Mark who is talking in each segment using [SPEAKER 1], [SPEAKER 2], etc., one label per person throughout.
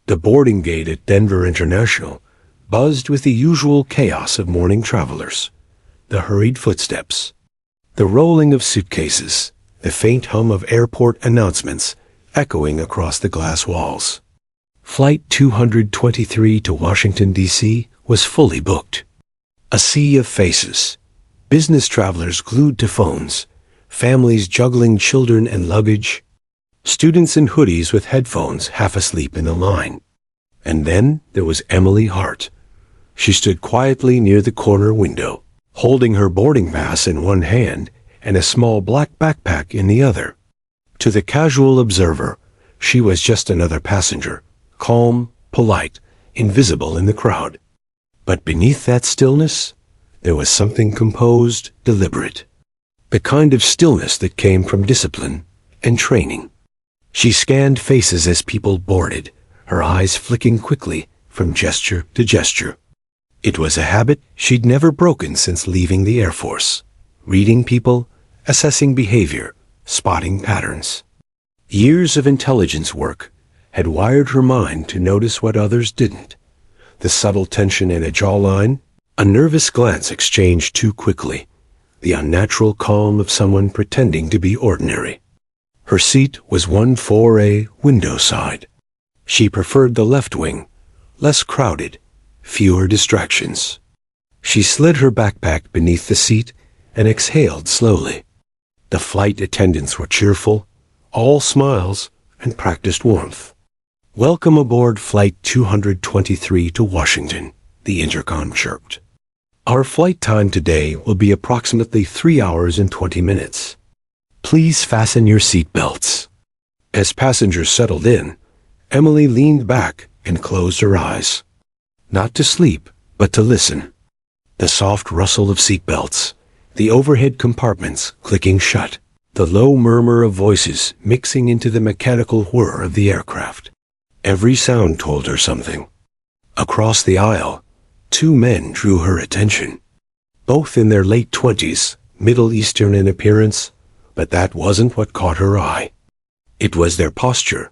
[SPEAKER 1] The boarding gate at Denver International buzzed with the usual chaos of morning travelers. The hurried footsteps, the rolling of suitcases, the faint hum of airport announcements echoing across the glass walls. Flight 223 to Washington, D.C. was fully booked. A sea of faces, business travelers glued to phones, families juggling children and luggage, students in hoodies with headphones half asleep in the line. And then there was Emily Hart. She stood quietly near the corner window, holding her boarding pass in one hand and a small black backpack in the other. To the casual observer, she was just another passenger, calm, polite, invisible in the crowd. But beneath that stillness, there was something composed, deliberate. The kind of stillness that came from discipline and training. She scanned faces as people boarded, her eyes flicking quickly from gesture to gesture. It was a habit she'd never broken since leaving the Air Force. Reading people, assessing behavior, spotting patterns. Years of intelligence work had wired her mind to notice what others didn't. The subtle tension in a jawline, a nervous glance exchanged too quickly, the unnatural calm of someone pretending to be ordinary. Her seat was 1-4A window side. She preferred the left wing, less crowded, fewer distractions. She slid her backpack beneath the seat and exhaled slowly. The flight attendants were cheerful, all smiles and practiced warmth. "Welcome aboard Flight 223 to Washington," the intercom chirped. "Our flight time today will be approximately 3 hours and 20 minutes. Please fasten your seat belts." As passengers settled in, Emily leaned back and closed her eyes. Not to sleep, but to listen. The soft rustle of seat belts, the overhead compartments clicking shut, the low murmur of voices mixing into the mechanical whir of the aircraft. Every sound told her something. Across the aisle, two men drew her attention. Both in their late 20s, Middle Eastern in appearance, but that wasn't what caught her eye. It was their posture,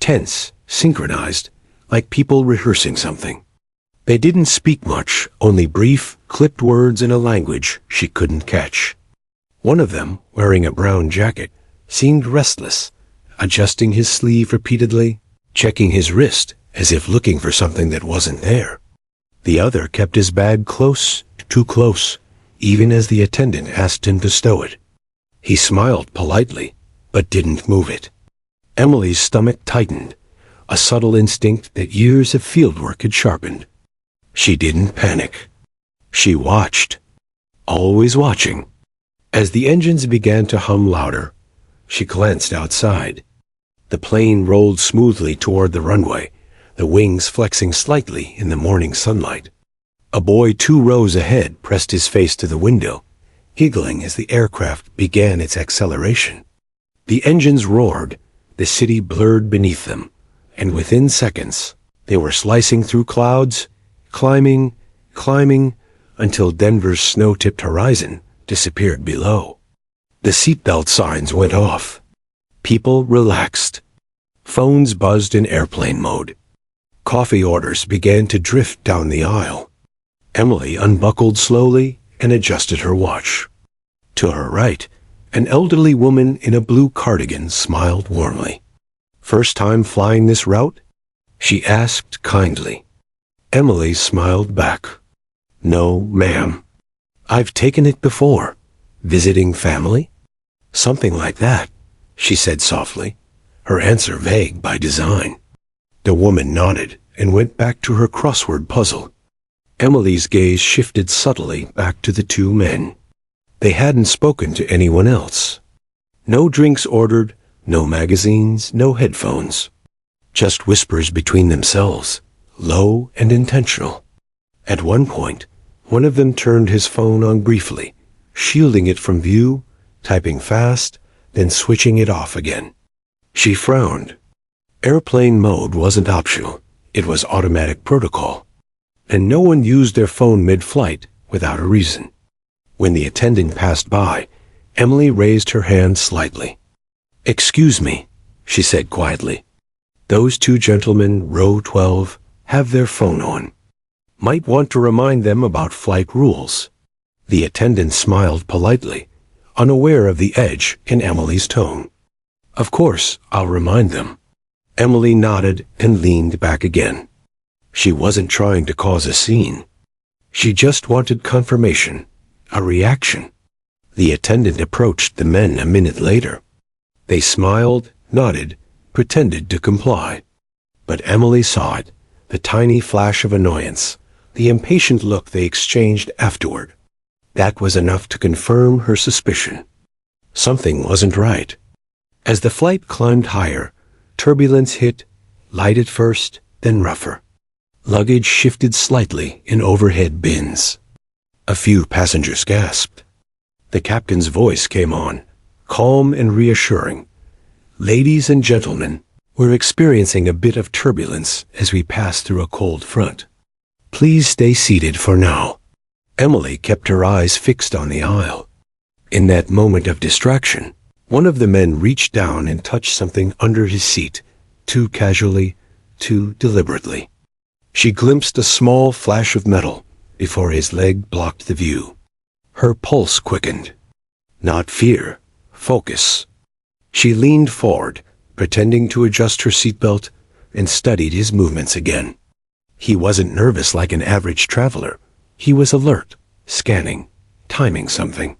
[SPEAKER 1] tense, synchronized, like people rehearsing something. They didn't speak much, only brief, clipped words in a language she couldn't catch. One of them, wearing a brown jacket, seemed restless, adjusting his sleeve repeatedly, checking his wrist as if looking for something that wasn't there. The other kept his bag close, too close, even as the attendant asked him to stow it. He smiled politely, but didn't move it. Emily's stomach tightened, a subtle instinct that years of fieldwork had sharpened. She didn't panic. She watched, always watching. As the engines began to hum louder, she glanced outside. The plane rolled smoothly toward the runway, the wings flexing slightly in the morning sunlight. A boy 2 rows ahead pressed his face to the window, giggling as the aircraft began its acceleration. The engines roared, the city blurred beneath them, and within seconds, they were slicing through clouds, climbing, until Denver's snow-tipped horizon disappeared below. The seatbelt signs went off. People relaxed. Phones buzzed in airplane mode. Coffee orders began to drift down the aisle. Emily unbuckled slowly and adjusted her watch. To her right, an elderly woman in a blue cardigan smiled warmly. "First time flying this route?" she asked kindly. Emily smiled back. "No, ma'am. I've taken it before. Visiting family?" "Something like that," she said softly, her answer vague by design. The woman nodded and went back to her crossword puzzle. Emily's gaze shifted subtly back to the two men. They hadn't spoken to anyone else. No drinks ordered, no magazines, no headphones. Just whispers between themselves, low and intentional. At one point, one of them turned his phone on briefly, shielding it from view, typing fast, then switching it off again. She frowned. Airplane mode wasn't optional. It was automatic protocol. And no one used their phone mid-flight without a reason. When the attendant passed by, Emily raised her hand slightly. "Excuse me," she said quietly. Those two gentlemen, row 12, have their phone on. Might want to remind them about flight rules." The attendant smiled politely, unaware of the edge in Emily's tone. "Of course, I'll remind them." Emily nodded and leaned back again. She wasn't trying to cause a scene. She just wanted confirmation, a reaction. The attendant approached the men a minute later. They smiled, nodded, pretended to comply. But Emily saw it, the tiny flash of annoyance, the impatient look they exchanged afterward. That was enough to confirm her suspicion. Something wasn't right. As the flight climbed higher, turbulence hit, light at first, then rougher. Luggage shifted slightly in overhead bins. A few passengers gasped. The captain's voice came on, calm and reassuring. "Ladies and gentlemen, we're experiencing a bit of turbulence as we pass through a cold front. Please stay seated for now." Emily kept her eyes fixed on the aisle. In that moment of distraction, one of the men reached down and touched something under his seat, too casually, too deliberately. She glimpsed a small flash of metal before his leg blocked the view. Her pulse quickened. Not fear, focus. She leaned forward, pretending to adjust her seatbelt, and studied his movements again. He wasn't nervous like an average traveler. He was alert, scanning, timing something.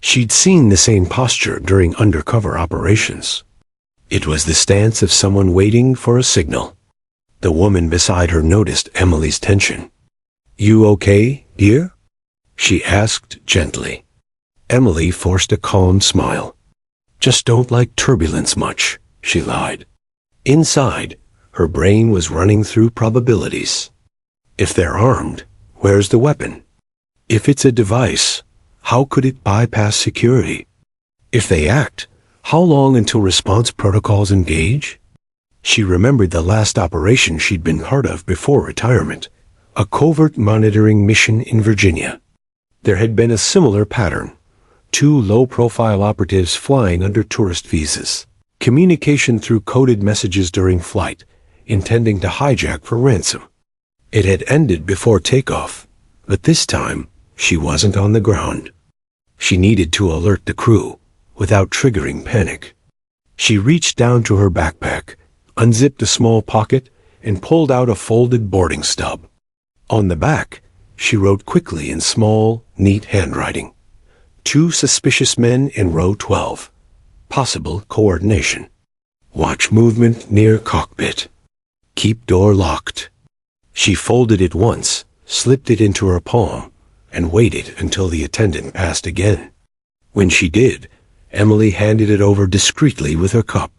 [SPEAKER 1] She'd seen the same posture during undercover operations. It was the stance of someone waiting for a signal. The woman beside her noticed Emily's tension. "You okay, dear?" she asked gently. Emily forced a calm smile. "Just don't like turbulence much," she lied. Inside, her brain was running through probabilities. If they're armed, where's the weapon? If it's a device, how could it bypass security? If they act, how long until response protocols engage? She remembered the last operation she'd been part of before retirement, a covert monitoring mission in Virginia. There had been a similar pattern. 2 low-profile operatives flying under tourist visas. Communication through coded messages during flight, intending to hijack for ransom. It had ended before takeoff, but this time, she wasn't on the ground. She needed to alert the crew, without triggering panic. She reached down to her backpack, unzipped a small pocket, and pulled out a folded boarding stub. On the back, she wrote quickly in small, neat handwriting. 2 suspicious men in row 12. Possible coordination. Watch movement near cockpit. Keep door locked. She folded it once, slipped it into her palm, and waited until the attendant passed again. When she did, Emily handed it over discreetly with her cup.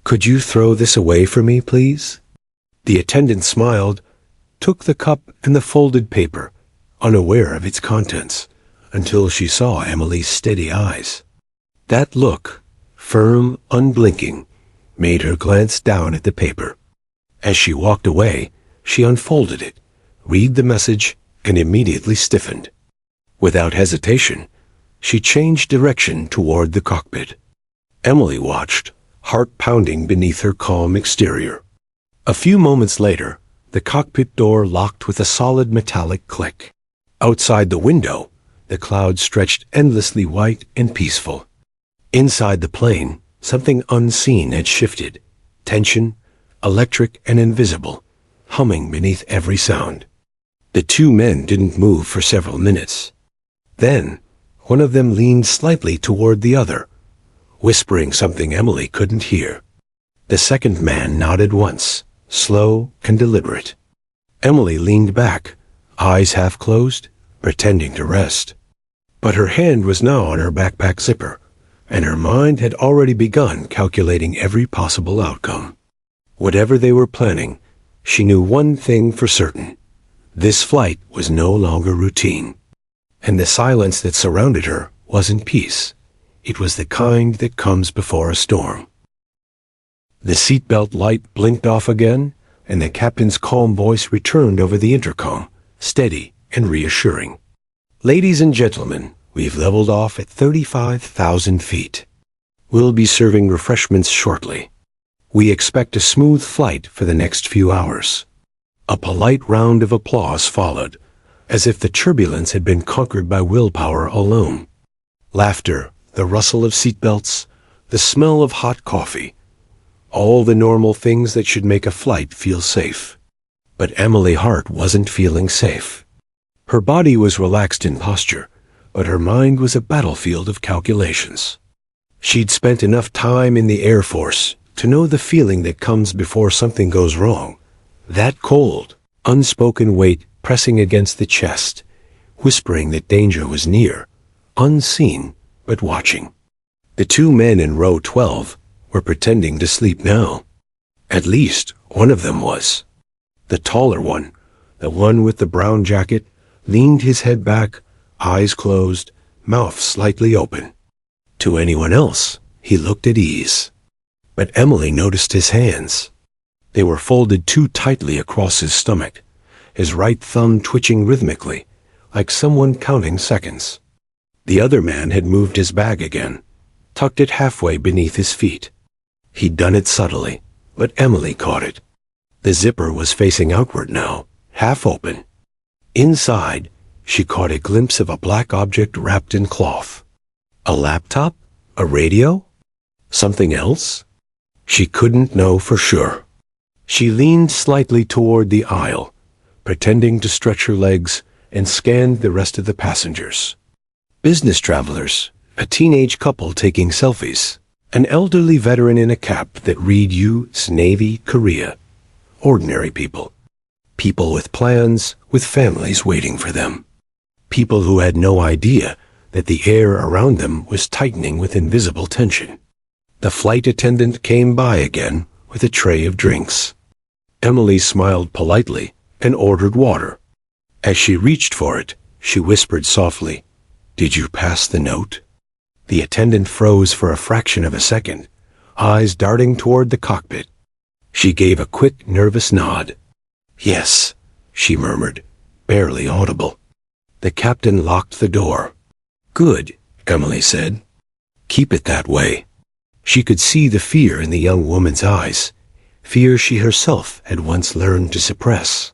[SPEAKER 1] "Could you throw this away for me, please?" The attendant smiled, took the cup and the folded paper, unaware of its contents, until she saw Emily's steady eyes. That look, firm, unblinking, made her glance down at the paper. As she walked away, she unfolded it, read the message, and immediately stiffened. Without hesitation, she changed direction toward the cockpit. Emily watched, heart pounding beneath her calm exterior. A few moments later, the cockpit door locked with a solid metallic click. Outside the window, the clouds stretched endlessly white and peaceful. Inside the plane, something unseen had shifted, tension, electric and invisible, humming beneath every sound. The 2 men didn't move for several minutes. Then, one of them leaned slightly toward the other, whispering something Emily couldn't hear. The second man nodded once, slow and deliberate. Emily leaned back, eyes half closed, pretending to rest. But her hand was now on her backpack zipper, and her mind had already begun calculating every possible outcome. Whatever they were planning, she knew one thing for certain. This flight was no longer routine. And the silence that surrounded her wasn't peace. It was the kind that comes before a storm. The seatbelt light blinked off again, and the captain's calm voice returned over the intercom, steady and reassuring. "Ladies and gentlemen, we've leveled off at 35,000 feet. We'll be serving refreshments shortly. We expect a smooth flight for the next few hours." A polite round of applause followed, as if the turbulence had been conquered by willpower alone. Laughter, the rustle of seatbelts, the smell of hot coffee, all the normal things that should make a flight feel safe. But Emily Hart wasn't feeling safe. Her body was relaxed in posture, but her mind was a battlefield of calculations. She'd spent enough time in the Air Force to know the feeling that comes before something goes wrong. That cold, unspoken weight pressing against the chest, whispering that danger was near, unseen but watching. The two men in row 12 were pretending to sleep now. At least one of them was. The taller one, the one with the brown jacket, leaned his head back, eyes closed, mouth slightly open. To anyone else, he looked at ease. But Emily noticed his hands. They were folded too tightly across his stomach, his right thumb twitching rhythmically, like someone counting seconds. The other man had moved his bag again, tucked it halfway beneath his feet. He'd done it subtly, but Emily caught it. The zipper was facing outward now, half open. Inside, she caught a glimpse of a black object wrapped in cloth. A laptop? A radio? Something else? She couldn't know for sure. She leaned slightly toward the aisle, pretending to stretch her legs, and scanned the rest of the passengers. Business travelers, a teenage couple taking selfies, an elderly veteran in a cap that read U.S. Navy, Korea. Ordinary people. People with plans, with families waiting for them. People who had no idea that the air around them was tightening with invisible tension. The flight attendant came by again with a tray of drinks. Emily smiled politely and ordered water. As she reached for it, she whispered softly, "Did you pass the note?" The attendant froze for a fraction of a second, eyes darting toward the cockpit. She gave a quick, nervous nod. "Yes," she murmured, barely audible. The captain locked the door. "Good," Emily said. "Keep it that way." She could see the fear in the young woman's eyes, fear she herself had once learned to suppress.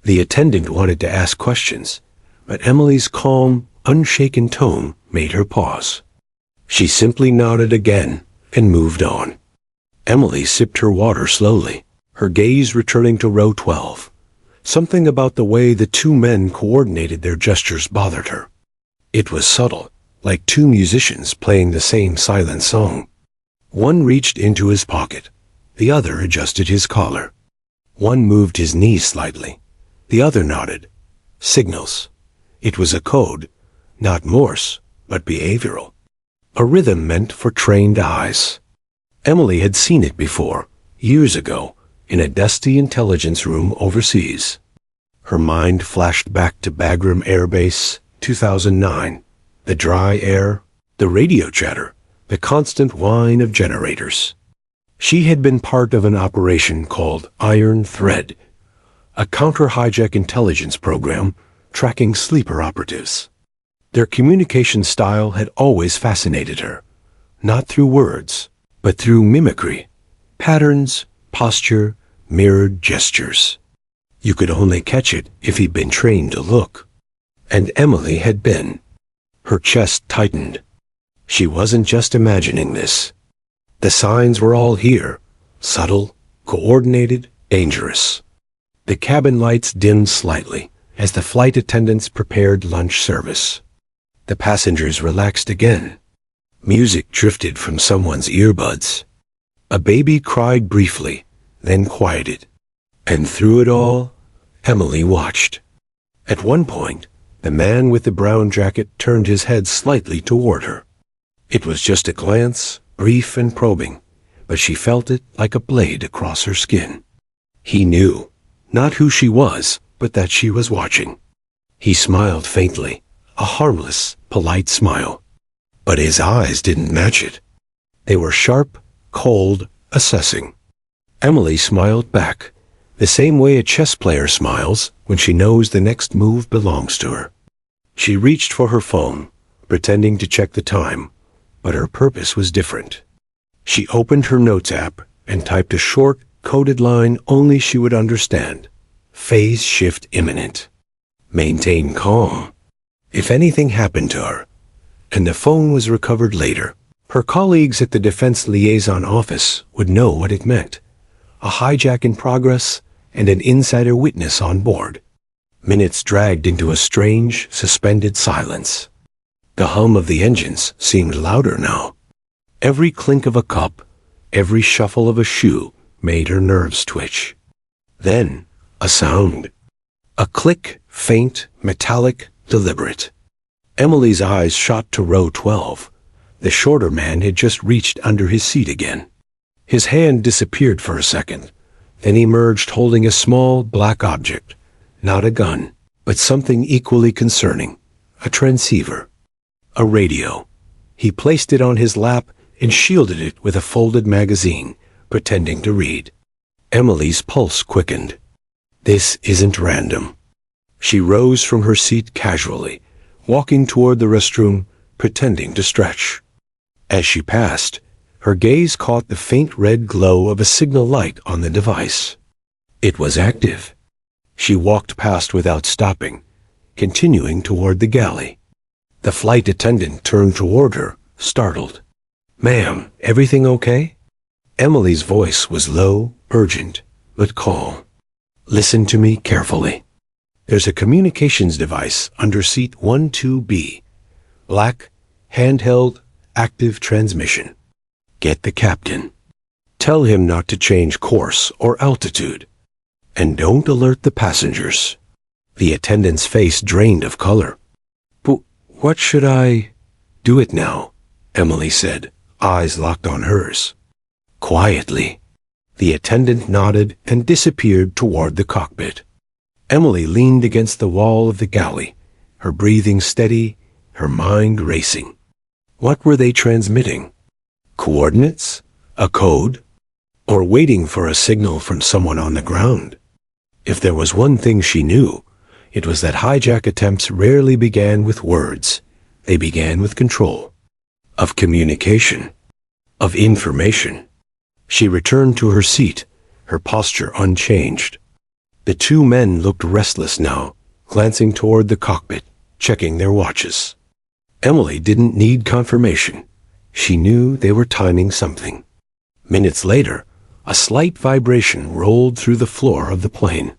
[SPEAKER 1] The attendant wanted to ask questions, but Emily's calm, unshaken tone made her pause. She simply nodded again and moved on. Emily sipped her water slowly, her gaze returning to row 12. Something about the way the two men coordinated their gestures bothered her. It was subtle, like two musicians playing the same silent song. One reached into his pocket. The other adjusted his collar. One moved his knees slightly. The other nodded. Signals. It was a code, not Morse, but behavioral. A rhythm meant for trained eyes. Emily had seen it before, years ago, in a dusty intelligence room overseas. Her mind flashed back to Bagram Air Base, 2009. The dry air, the radio chatter, the constant whine of generators. She had been part of an operation called Iron Thread, a counter-hijack intelligence program tracking sleeper operatives. Their communication style had always fascinated her, not through words, but through mimicry, patterns, posture, mirrored gestures. You could only catch it if he'd been trained to look. And Emily had been. Her chest tightened. She wasn't just imagining this. The signs were all here, subtle, coordinated, dangerous. The cabin lights dimmed slightly as the flight attendants prepared lunch service. The passengers relaxed again. Music drifted from someone's earbuds. A baby cried briefly, then quieted. And through it all, Emily watched. At one point, the man with the brown jacket turned his head slightly toward her. It was just a glance, brief and probing, but she felt it like a blade across her skin. He knew, not who she was, but that she was watching. He smiled faintly, a harmless, polite smile. But his eyes didn't match it. They were sharp, cold, assessing. Emily smiled back, the same way a chess player smiles when she knows the next move belongs to her. She reached for her phone, pretending to check the time, but her purpose was different. She opened her notes app and typed a short, coded line only she would understand. Phase shift imminent. Maintain calm. If anything happened to her, and the phone was recovered later, her colleagues at the Defense Liaison Office would know what it meant. A hijack in progress and an insider witness on board. Minutes dragged into a strange, suspended silence. The hum of the engines seemed louder now. Every clink of a cup, every shuffle of a shoe made her nerves twitch. Then, a sound. A click, faint, metallic, deliberate. Emily's eyes shot to row 12. The shorter man had just reached under his seat again. His hand disappeared for a second, then emerged holding a small, black object. Not a gun, but something equally concerning. A transceiver. A radio. He placed it on his lap and shielded it with a folded magazine, pretending to read. Emily's pulse quickened. This isn't random. She rose from her seat casually, walking toward the restroom, pretending to stretch. As she passed, her gaze caught the faint red glow of a signal light on the device. It was active. She walked past without stopping, continuing toward the galley. The flight attendant turned toward her, startled. "Ma'am, everything okay?" Emily's voice was low, urgent, but calm. "Listen to me carefully. There's a communications device under seat 12B. Black, handheld, active transmission. Get the captain. Tell him not to change course or altitude. And don't alert the passengers." The attendant's face drained of color. "But what should I—" "Do it now," Emily said, eyes locked on hers. Quietly. The attendant nodded and disappeared toward the cockpit. Emily leaned against the wall of the galley, her breathing steady, her mind racing. What were they transmitting? Coordinates? A code? Or waiting for a signal from someone on the ground? If there was one thing she knew, it was that hijack attempts rarely began with words. They began with control. Of communication. Of information. She returned to her seat, her posture unchanged. The two men looked restless now, glancing toward the cockpit, checking their watches. Emily didn't need confirmation. She knew they were timing something. Minutes later, a slight vibration rolled through the floor of the plane.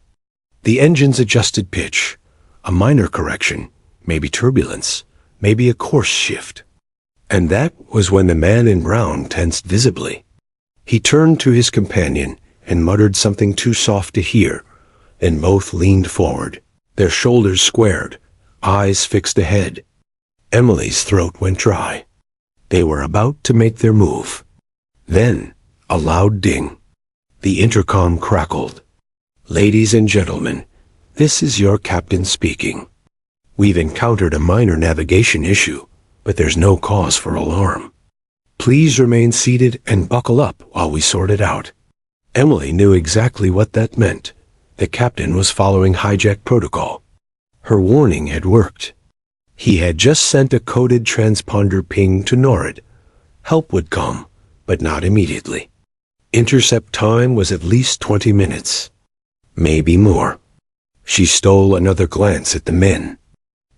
[SPEAKER 1] The engines adjusted pitch. A minor correction, maybe turbulence, maybe a course shift. And that was when the man in brown tensed visibly. He turned to his companion and muttered something too soft to hear. Then both leaned forward, their shoulders squared, eyes fixed ahead. Emily's throat went dry. They were about to make their move. Then, a loud ding. The intercom crackled. "Ladies and gentlemen, this is your captain speaking. We've encountered a minor navigation issue, but there's no cause for alarm. Please remain seated and buckle up while we sort it out." Emily knew exactly what that meant. The captain was following hijack protocol. Her warning had worked. He had just sent a coded transponder ping to NORAD. Help would come, but not immediately. Intercept time was at least 20 minutes. Maybe more. She stole another glance at the men.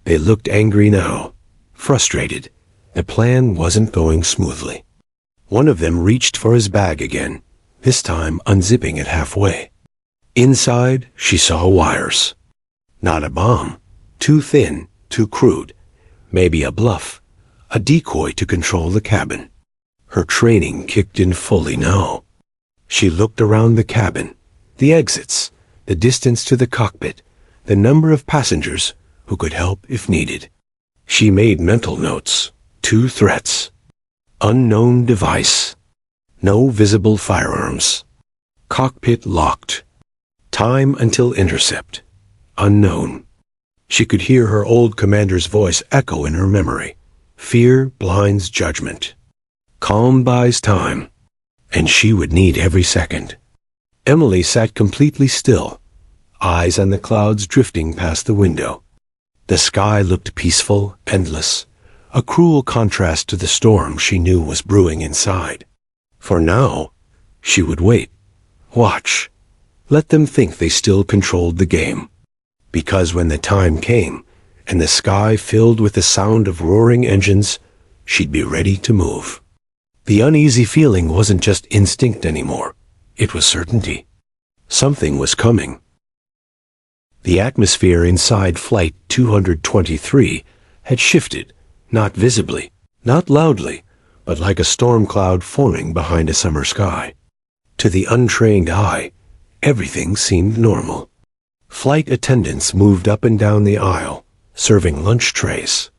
[SPEAKER 1] They looked angry now, frustrated. The plan wasn't going smoothly. One of them reached for his bag again, this time unzipping it halfway. Inside, she saw wires. Not a bomb. Too thin, too crude. Maybe a bluff, a decoy to control the cabin. Her training kicked in fully now. She looked around the cabin, the exits, the distance to the cockpit, the number of passengers who could help if needed. She made mental notes. 2 threats. Unknown device. No visible firearms. Cockpit locked. Time until intercept. Unknown. She could hear her old commander's voice echo in her memory. Fear blinds judgment. Calm buys time. And she would need every second. Emily sat completely still, eyes on the clouds drifting past the window. The sky looked peaceful, endless, a cruel contrast to the storm she knew was brewing inside. For now, She would wait. Watch. Let them think they still controlled the game. Because when the time came, and the sky filled with the sound of roaring engines, she'd be ready to move. The uneasy feeling wasn't just instinct anymore. It was certainty. Something was coming. The atmosphere inside Flight 223 had shifted, not visibly, not loudly, but like a storm cloud forming behind a summer sky. To the untrained eye, everything seemed normal. Flight attendants moved up and down the aisle, serving lunch trays.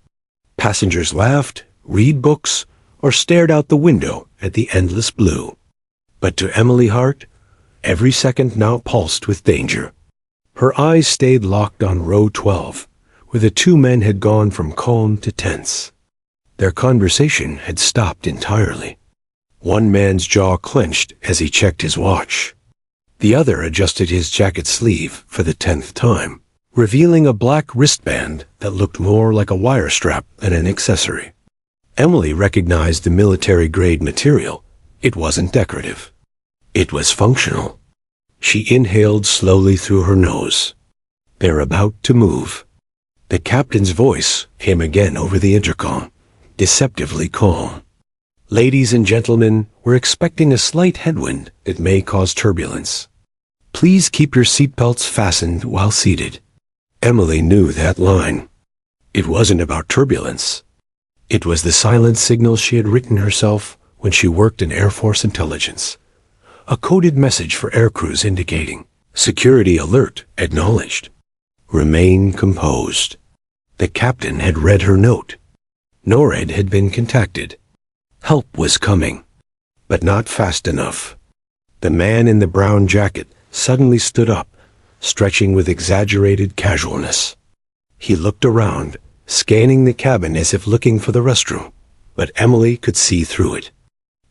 [SPEAKER 1] Passengers laughed, read books, or stared out the window at the endless blue. But to Emily Hart, every second now pulsed with danger. Her eyes stayed locked on row 12, where the two men had gone from calm to tense. Their conversation had stopped entirely. One man's jaw clenched as he checked his watch. The other adjusted his jacket sleeve for the 10th time, revealing a black wristband that looked more like a wire strap than an accessory. Emily recognized the military-grade material. It wasn't decorative. It was functional. She inhaled slowly through her nose. They're about to move. The captain's voice came again over the intercom, deceptively calm. Ladies and gentlemen, we're expecting a slight headwind that may cause turbulence. Please keep your seatbelts fastened while seated. Emily knew that line. It wasn't about turbulence. It was the silent signal she had written herself when she worked in Air Force intelligence. A coded message for aircrews indicating, security alert acknowledged. Remain composed. The captain had read her note. NORAD had been contacted. Help was coming, but not fast enough. The man in the brown jacket suddenly stood up, stretching with exaggerated casualness. He looked around, scanning the cabin as if looking for the restroom, but Emily could see through it.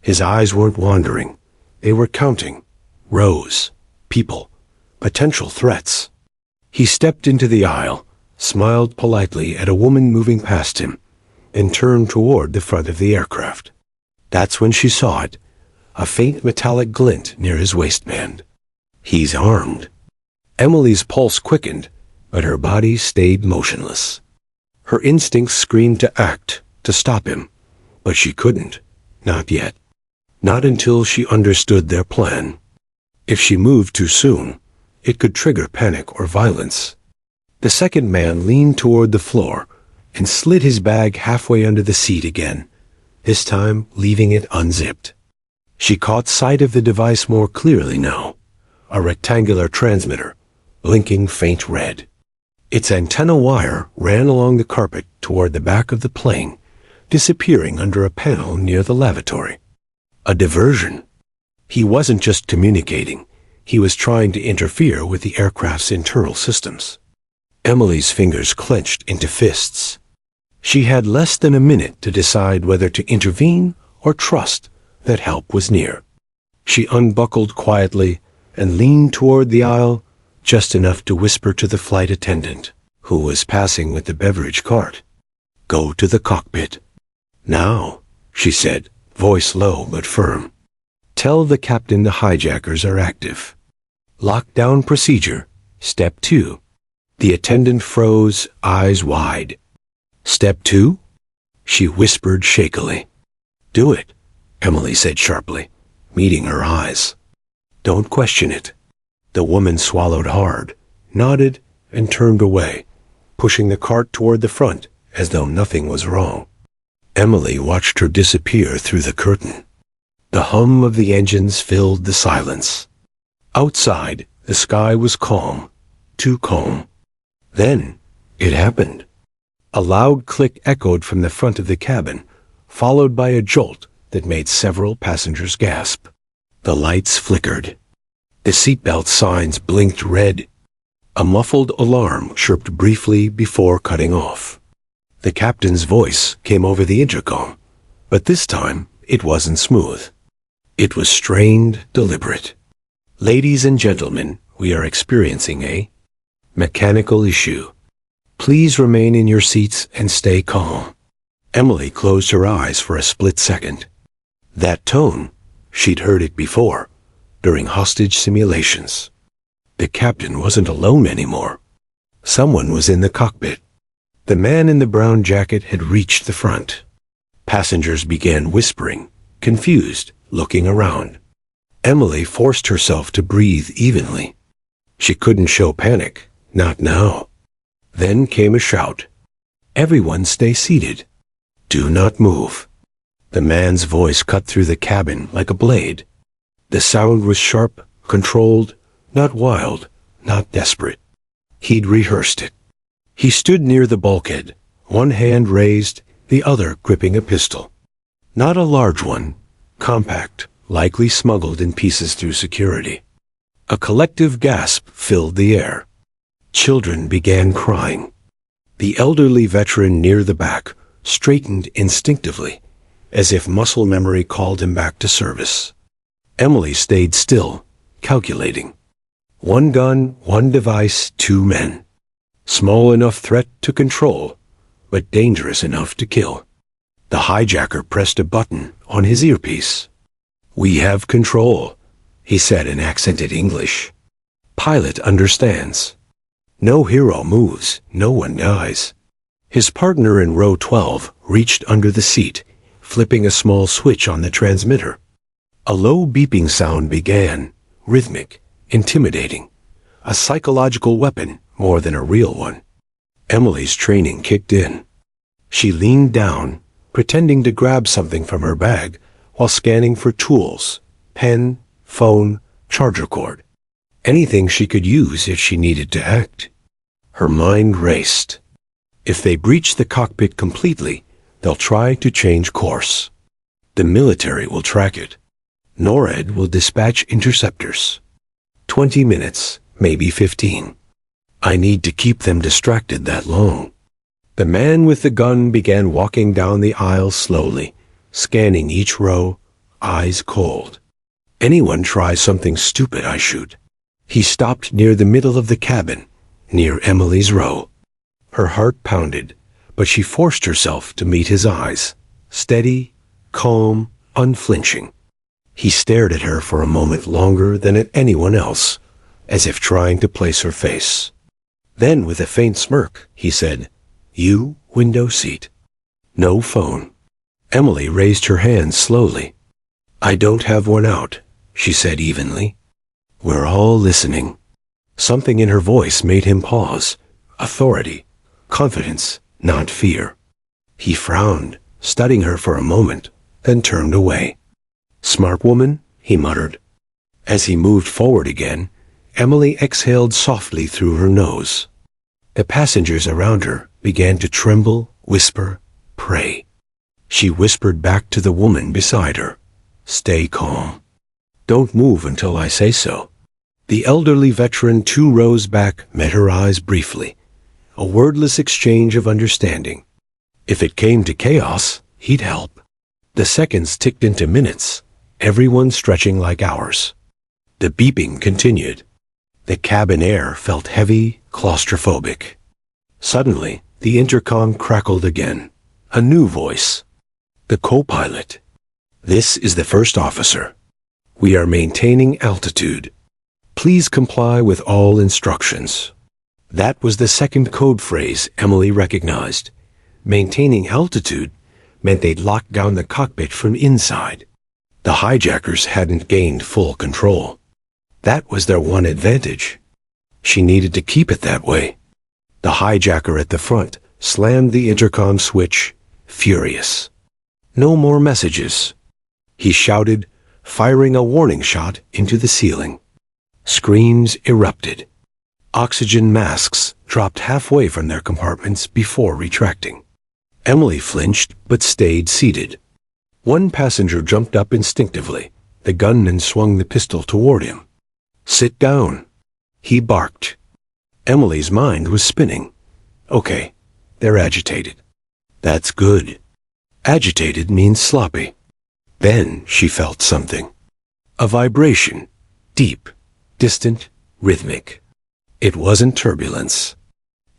[SPEAKER 1] His eyes weren't wandering. They were counting. Rows, people, potential threats. He stepped into the aisle, smiled politely at a woman moving past him, and turned toward the front of the aircraft. That's when she saw it, a faint metallic glint near his waistband. He's armed. Emily's pulse quickened, but her body stayed motionless. Her instincts screamed to act, to stop him, but she couldn't, not yet. Not until she understood their plan. If she moved too soon, it could trigger panic or violence. The second man leaned toward the floor and slid his bag halfway under the seat again, this time leaving it unzipped. She caught sight of the device more clearly now, a rectangular transmitter, blinking faint red. Its antenna wire ran along the carpet toward the back of the plane, disappearing under a panel near the lavatory. A diversion. He wasn't just communicating. He was trying to interfere with the aircraft's internal systems. Emily's fingers clenched into fists. She had less than a minute to decide whether to intervene or trust that help was near. She unbuckled quietly and leaned toward the aisle, just enough to whisper to the flight attendant, who was passing with the beverage cart. Go to the cockpit. Now, she said, voice low but firm. Tell the captain the hijackers are active. Lockdown procedure, step 2. The attendant froze, eyes wide. Step 2? She whispered shakily. Do it, Emily said sharply, meeting her eyes. Don't question it. The woman swallowed hard, nodded, and turned away, pushing the cart toward the front as though nothing was wrong. Emily watched her disappear through the curtain. The hum of the engines filled the silence. Outside, the sky was calm, too calm. Then, it happened. A loud click echoed from the front of the cabin, followed by a jolt that made several passengers gasp. The lights flickered. The seatbelt signs blinked red. A muffled alarm chirped briefly before cutting off. The captain's voice came over the intercom, but this time it wasn't smooth. It was strained, deliberate. Ladies and gentlemen, we are experiencing a mechanical issue. Please remain in your seats and stay calm. Emily closed her eyes for a split second. That tone, she'd heard it before, during hostage simulations. The captain wasn't alone anymore. Someone was in the cockpit. The man in the brown jacket had reached the front. Passengers began whispering, confused, looking around. Emily forced herself to breathe evenly. She couldn't show panic, not now. Then came a shout. "Everyone stay seated. Do not move." The man's voice cut through the cabin like a blade. The sound was sharp, controlled, not wild, not desperate. He'd rehearsed it. He stood near the bulkhead, one hand raised, the other gripping a pistol. Not a large one, compact, likely smuggled in pieces through security. A collective gasp filled the air. Children began crying. The elderly veteran near the back straightened instinctively, as if muscle memory called him back to service. Emily stayed still, calculating. One gun, one device, two men. Small enough threat to control, but dangerous enough to kill. The hijacker pressed a button on his earpiece. "We have control," he said in accented English. "Pilot understands. No hero moves, no one dies." His partner in row 12 reached under the seat, flipping a small switch on the transmitter. A low beeping sound began, rhythmic, intimidating. A psychological weapon more than a real one. Emily's training kicked in. She leaned down, pretending to grab something from her bag while scanning for tools, pen, phone, charger cord. Anything she could use if she needed to act. Her mind raced. If they breach the cockpit completely, they'll try to change course. The military will track it. NORAD will dispatch interceptors. 20 minutes, maybe 15. I need to keep them distracted that long. The man with the gun began walking down the aisle slowly, scanning each row, eyes cold. Anyone try something stupid, I shoot. He stopped near the middle of the cabin, near Emily's row. Her heart pounded, but she forced herself to meet his eyes, steady, calm, unflinching. He stared at her for a moment longer than at anyone else, as if trying to place her face. Then, with a faint smirk, he said, "You, window seat." No phone. Emily raised her hand slowly. "I don't have one out," she said evenly. "We're all listening." Something in her voice made him pause. Authority, confidence, not fear. He frowned, studying her for a moment, then turned away. "Smart woman," he muttered. As he moved forward again, Emily exhaled softly through her nose. The passengers around her began to tremble, whisper, pray. She whispered back to the woman beside her, "Stay calm. Don't move until I say so." The elderly veteran 2 rows back met her eyes briefly, a wordless exchange of understanding. If it came to chaos, he'd help. The seconds ticked into minutes, everyone stretching like hours. The beeping continued. The cabin air felt heavy, claustrophobic. Suddenly, the intercom crackled again. A new voice. The co-pilot. "This is the first officer. We are maintaining altitude. Please comply with all instructions." That was the second code phrase Emily recognized. Maintaining altitude meant they'd locked down the cockpit from inside. The hijackers hadn't gained full control. That was their one advantage. She needed to keep it that way. The hijacker at the front slammed the intercom switch, furious. No more messages. He shouted, firing a warning shot into the ceiling. Screams erupted. Oxygen masks dropped halfway from their compartments before retracting. Emily flinched but stayed seated. One passenger jumped up instinctively. The gunman swung the pistol toward him. "Sit down," he barked. Emily's mind was spinning. Okay, they're agitated. That's good. Agitated means sloppy. Then she felt something. A vibration, deep, distant, rhythmic. It wasn't turbulence.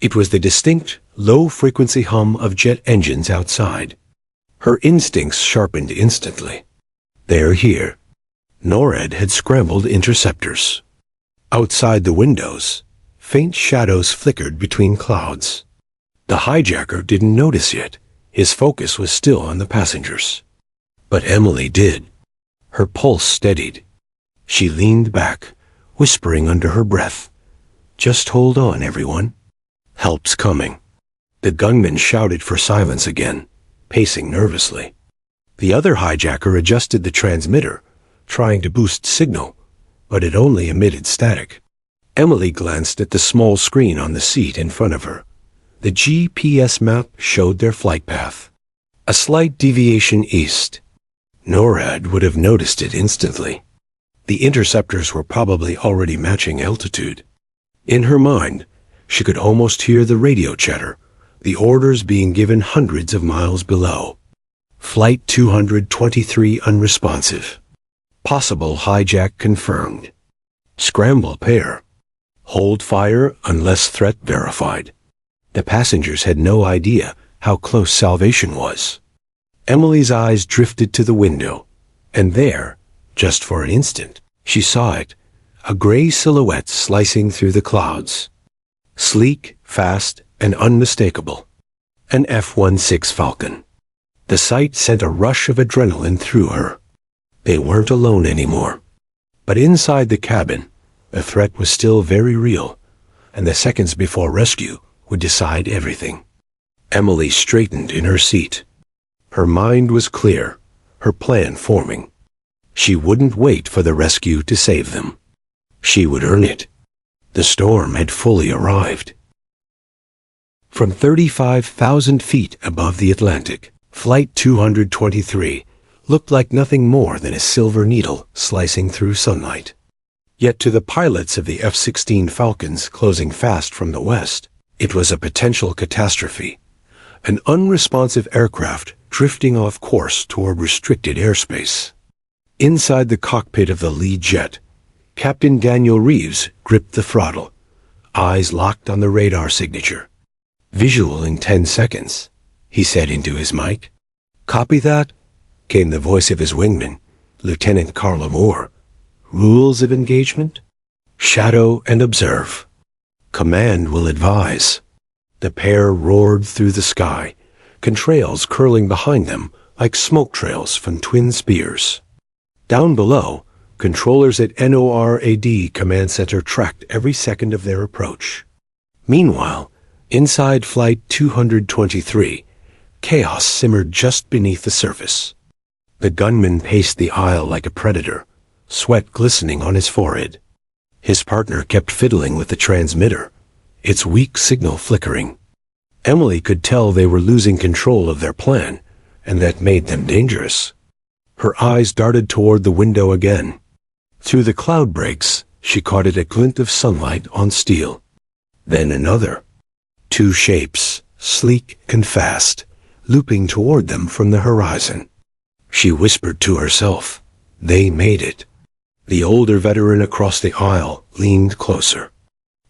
[SPEAKER 1] It was the distinct, low-frequency hum of jet engines outside. Her instincts sharpened instantly. They're here. NORAD had scrambled interceptors. Outside the windows, faint shadows flickered between clouds. The hijacker didn't notice yet. His focus was still on the passengers. But Emily did. Her pulse steadied. She leaned back, whispering under her breath, "Just hold on, everyone. Help's coming." The gunman shouted for silence again, pacing nervously. The other hijacker adjusted the transmitter, trying to boost signal, but it only emitted static. Emily glanced at the small screen on the seat in front of her. The GPS map showed their flight path. A slight deviation east. NORAD would have noticed it instantly. The interceptors were probably already matching altitude. In her mind, she could almost hear the radio chatter, the orders being given hundreds of miles below. Flight 223 unresponsive. Possible hijack confirmed. Scramble pair. Hold fire unless threat verified. The passengers had no idea how close salvation was. Emily's eyes drifted to the window, and there, just for an instant, she saw it, a gray silhouette slicing through the clouds. Sleek, fast, and unmistakable. An F-16 Falcon. The sight sent a rush of adrenaline through her. They weren't alone anymore. But inside the cabin, the threat was still very real, and the seconds before rescue would decide everything. Emily straightened in her seat. Her mind was clear, her plan forming. She wouldn't wait for the rescue to save them. She would earn it. The storm had fully arrived. From 35,000 feet above the Atlantic, Flight 223 looked like nothing more than a silver needle slicing through sunlight. Yet to the pilots of the F-16 Falcons closing fast from the west, it was a potential catastrophe. An unresponsive aircraft drifting off course toward restricted airspace. Inside the cockpit of the lead jet, Captain Daniel Reeves gripped the throttle, eyes locked on the radar signature. "Visual in 10 seconds, he said into his mic. "Copy that?" came the voice of his wingman, Lieutenant Carla Moore. "Rules of engagement? Shadow and observe. Command will advise." The pair roared through the sky, contrails curling behind them like smoke trails from twin spears. Down below, controllers at NORAD Command Center tracked every second of their approach. Meanwhile, inside Flight 223, chaos simmered just beneath the surface. The gunman paced the aisle like a predator, sweat glistening on his forehead. His partner kept fiddling with the transmitter, its weak signal flickering. Emily could tell they were losing control of their plan, and that made them dangerous. Her eyes darted toward the window again. Through the cloud breaks, she caught a glint of sunlight on steel. Then another. Two shapes, sleek and fast, looping toward them from the horizon. She whispered to herself, "They made it." The older veteran across the aisle leaned closer.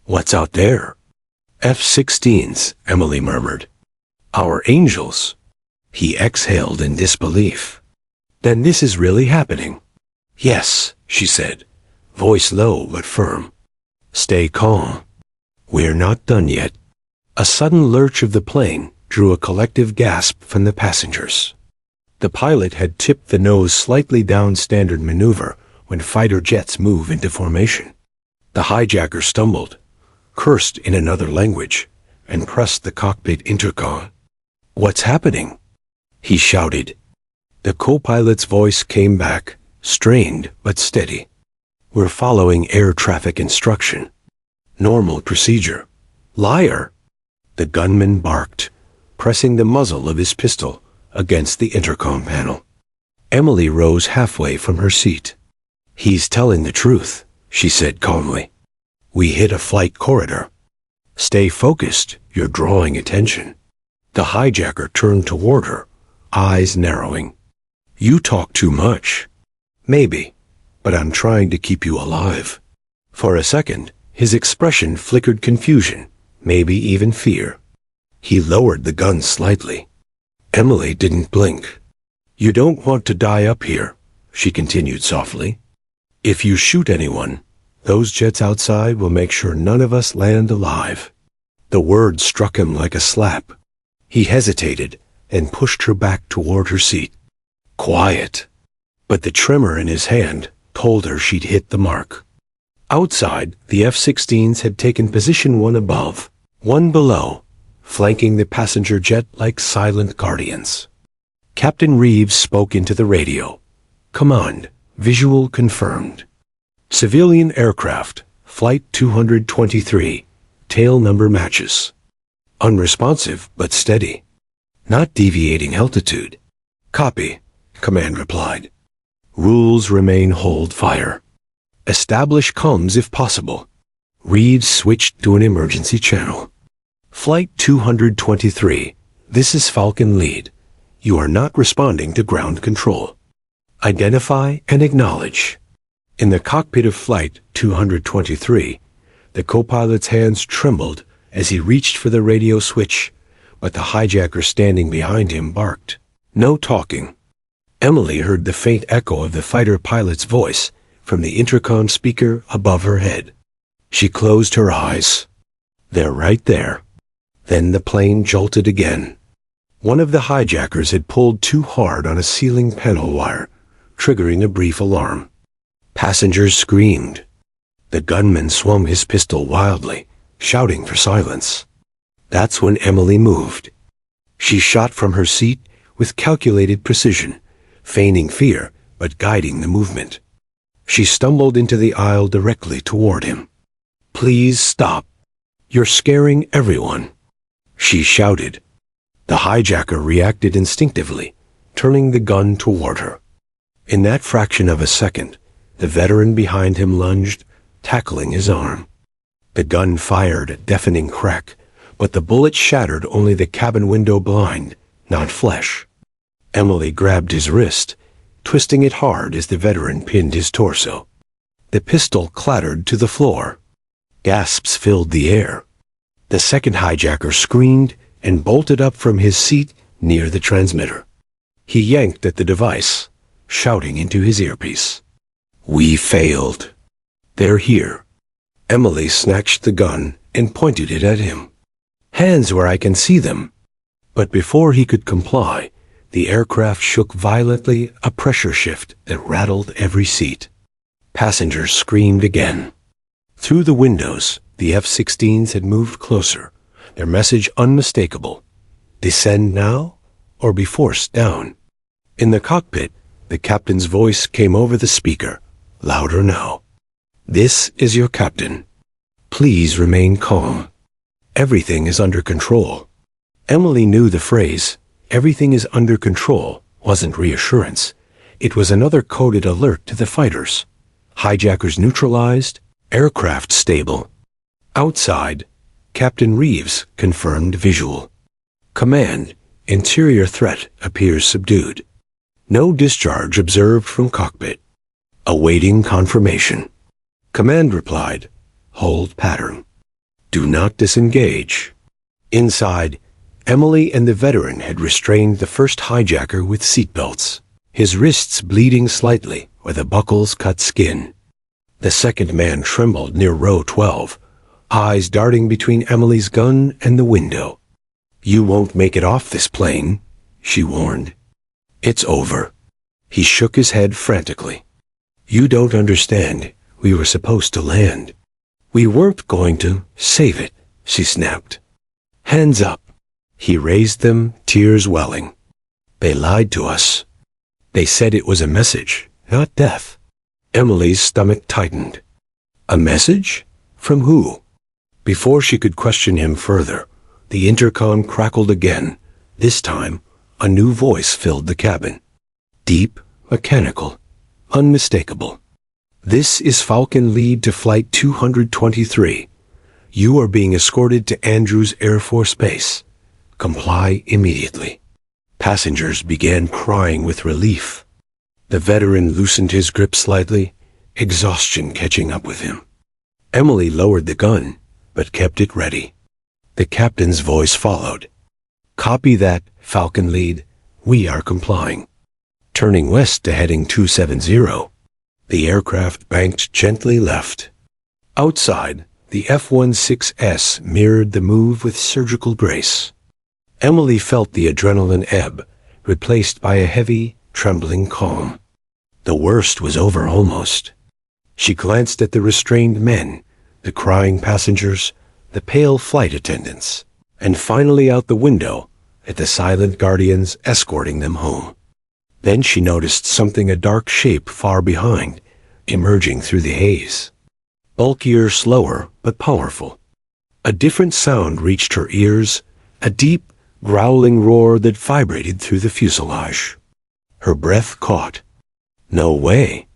[SPEAKER 1] "What's out there?" "F-16s, Emily murmured. "Our angels." He exhaled in disbelief. "Then this is really happening?" "Yes," she said, voice low but firm. "Stay calm. We're not done yet." A sudden lurch of the plane drew a collective gasp from the passengers. The pilot had tipped the nose slightly down standard maneuver when fighter jets move into formation. The hijacker stumbled, cursed in another language, and pressed the cockpit intercom. "What's happening?" he shouted. The co-pilot's voice came back, strained but steady. "We're following air traffic instruction. Normal procedure." "Liar!" The gunman barked, pressing the muzzle of his pistol against the intercom panel. Emily rose halfway from her seat. "He's telling the truth," she said calmly. "We hit a flight corridor. Stay focused, you're drawing attention." The hijacker turned toward her, eyes narrowing. "You talk too much." "Maybe, but I'm trying to keep you alive." For a second, his expression flickered confusion, maybe even fear. He lowered the gun slightly. Emily didn't blink. "You don't want to die up here," she continued softly. If you shoot anyone, those jets outside will make sure none of us land alive. The word struck him like a slap. He hesitated and pushed her back toward her seat. Quiet. But the tremor in his hand told her she'd hit the mark. Outside, the F-16s had taken position one above, one below, flanking the passenger jet like silent guardians. Captain Reeves spoke into the radio. Command, visual confirmed. Civilian aircraft, Flight 223, tail number matches. Unresponsive but steady. Not deviating altitude. Copy, command replied. Rules remain hold fire. Establish comms if possible. Reeves switched to an emergency channel. Flight 223, this is Falcon Lead. You are not responding to ground control. Identify and acknowledge. In the cockpit of Flight 223, the co-pilot's hands trembled as he reached for the radio switch, but the hijacker standing behind him barked. No talking. Emily heard the faint echo of the fighter pilot's voice from the intercom speaker above her head. She closed her eyes. They're right there. Then the plane jolted again. One of the hijackers had pulled too hard on a ceiling panel wire, triggering a brief alarm. Passengers screamed. The gunman swung his pistol wildly, shouting for silence. That's when Emily moved. She shot from her seat with calculated precision, feigning fear but guiding the movement. She stumbled into the aisle directly toward him. Please stop. You're scaring everyone, she shouted. The hijacker reacted instinctively, turning the gun toward her. In that fraction of a second, the veteran behind him lunged, tackling his arm. The gun fired a deafening crack, but the bullet shattered only the cabin window blind, not flesh. Emily grabbed his wrist, twisting it hard as the veteran pinned his torso. The pistol clattered to the floor. Gasps filled the air. The second hijacker screamed and bolted up from his seat near the transmitter. He yanked at the device, shouting into his earpiece. We failed. They're here. Emily snatched the gun and pointed it at him. Hands where I can see them. But before he could comply, the aircraft shook violently, a pressure shift that rattled every seat. Passengers screamed again. Through the windows, the F-16s had moved closer, their message unmistakable. Descend now, or be forced down. In the cockpit, the captain's voice came over the speaker, louder now. This is your captain. Please remain calm. Everything is under control. Emily knew the phrase, everything is under control, wasn't reassurance. It was another coded alert to the fighters. Hijackers neutralized, aircraft stable. Outside, Captain Reeves confirmed visual. Command, interior threat appears subdued. No discharge observed from cockpit. Awaiting confirmation. Command replied, hold pattern. Do not disengage. Inside, Emily and the veteran had restrained the first hijacker with seatbelts, his wrists bleeding slightly where the buckles cut skin. The second man trembled near row 12, eyes darting between Emily's gun and the window. You won't make it off this plane, she warned. It's over. He shook his head frantically. You don't understand. We were supposed to land. We weren't going to save it, she snapped. Hands up. He raised them, tears welling. They lied to us. They said it was a message, not death. Emily's stomach tightened. A message? From who? Before she could question him further, the intercom crackled again. This time, a new voice filled the cabin. Deep, mechanical, unmistakable. This is Falcon Lead to Flight 223. You are being escorted to Andrews Air Force Base. Comply immediately. Passengers began crying with relief. The veteran loosened his grip slightly, exhaustion catching up with him. Emily lowered the gun, but kept it ready. The captain's voice followed. Copy that, Falcon Lead. We are complying. Turning west to heading 270. The aircraft banked gently left. Outside, the F-16S mirrored the move with surgical grace. Emily felt the adrenaline ebb, replaced by a heavy, trembling calm. The worst was over almost. She glanced at the restrained men, the crying passengers, the pale flight attendants, and finally out the window at the silent guardians escorting them home. Then she noticed something, a dark shape far behind, emerging through the haze. Bulkier, slower, but powerful. A different sound reached her ears, a deep, growling roar that vibrated through the fuselage. Her breath caught. No way.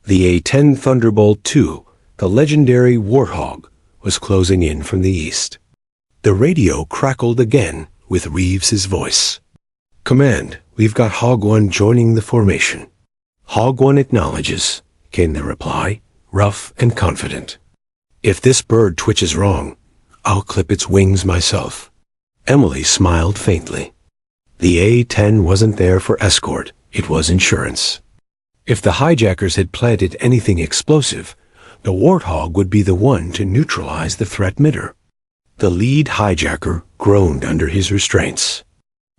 [SPEAKER 1] The A-10 Thunderbolt II, the legendary Warthog, was closing in from the east. The radio crackled again with Reeves's voice. "Command, we've got Hog 1 joining the formation." "Hog 1 acknowledges," came the reply, rough and confident. "If this bird twitches wrong, I'll clip its wings myself." Emily smiled faintly. The A-10 wasn't there for escort, it was insurance. If the hijackers had planted anything explosive, the Warthog would be the one to neutralize the threat mitter. The lead hijacker groaned under his restraints.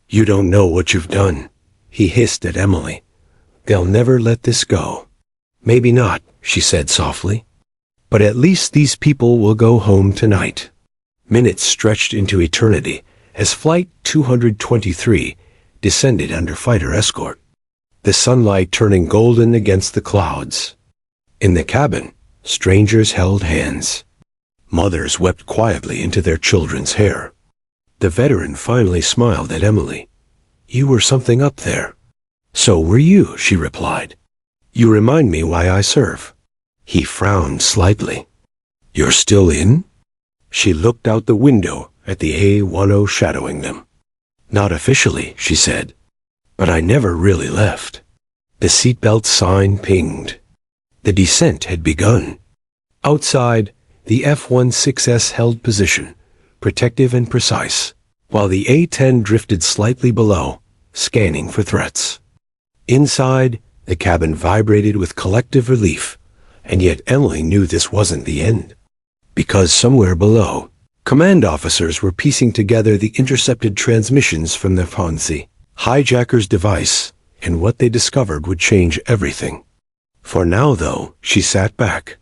[SPEAKER 1] "You don't know what you've done," he hissed at Emily. "They'll never let this go." "Maybe not," she said softly. "But at least these people will go home tonight." Minutes stretched into eternity as Flight 223 descended under fighter escort, the sunlight turning golden against the clouds. In the cabin, strangers held hands. Mothers wept quietly into their children's hair. The veteran finally smiled at Emily. "You were something up there." "So were you," she replied. "You remind me why I serve." He frowned slightly. "You're still in?" She looked out the window at the A-10 shadowing them. "Not officially," she said. "But I never really left." The seatbelt sign pinged. The descent had begun. Outside, the F-16S held position, protective and precise, while the A-10 drifted slightly below, scanning for threats. Inside, the cabin vibrated with collective relief, and yet Emily knew this wasn't the end. Because somewhere below, command officers were piecing together the intercepted transmissions from the Fonzie hijacker's device, and what they discovered would change everything. For now, though, she sat back,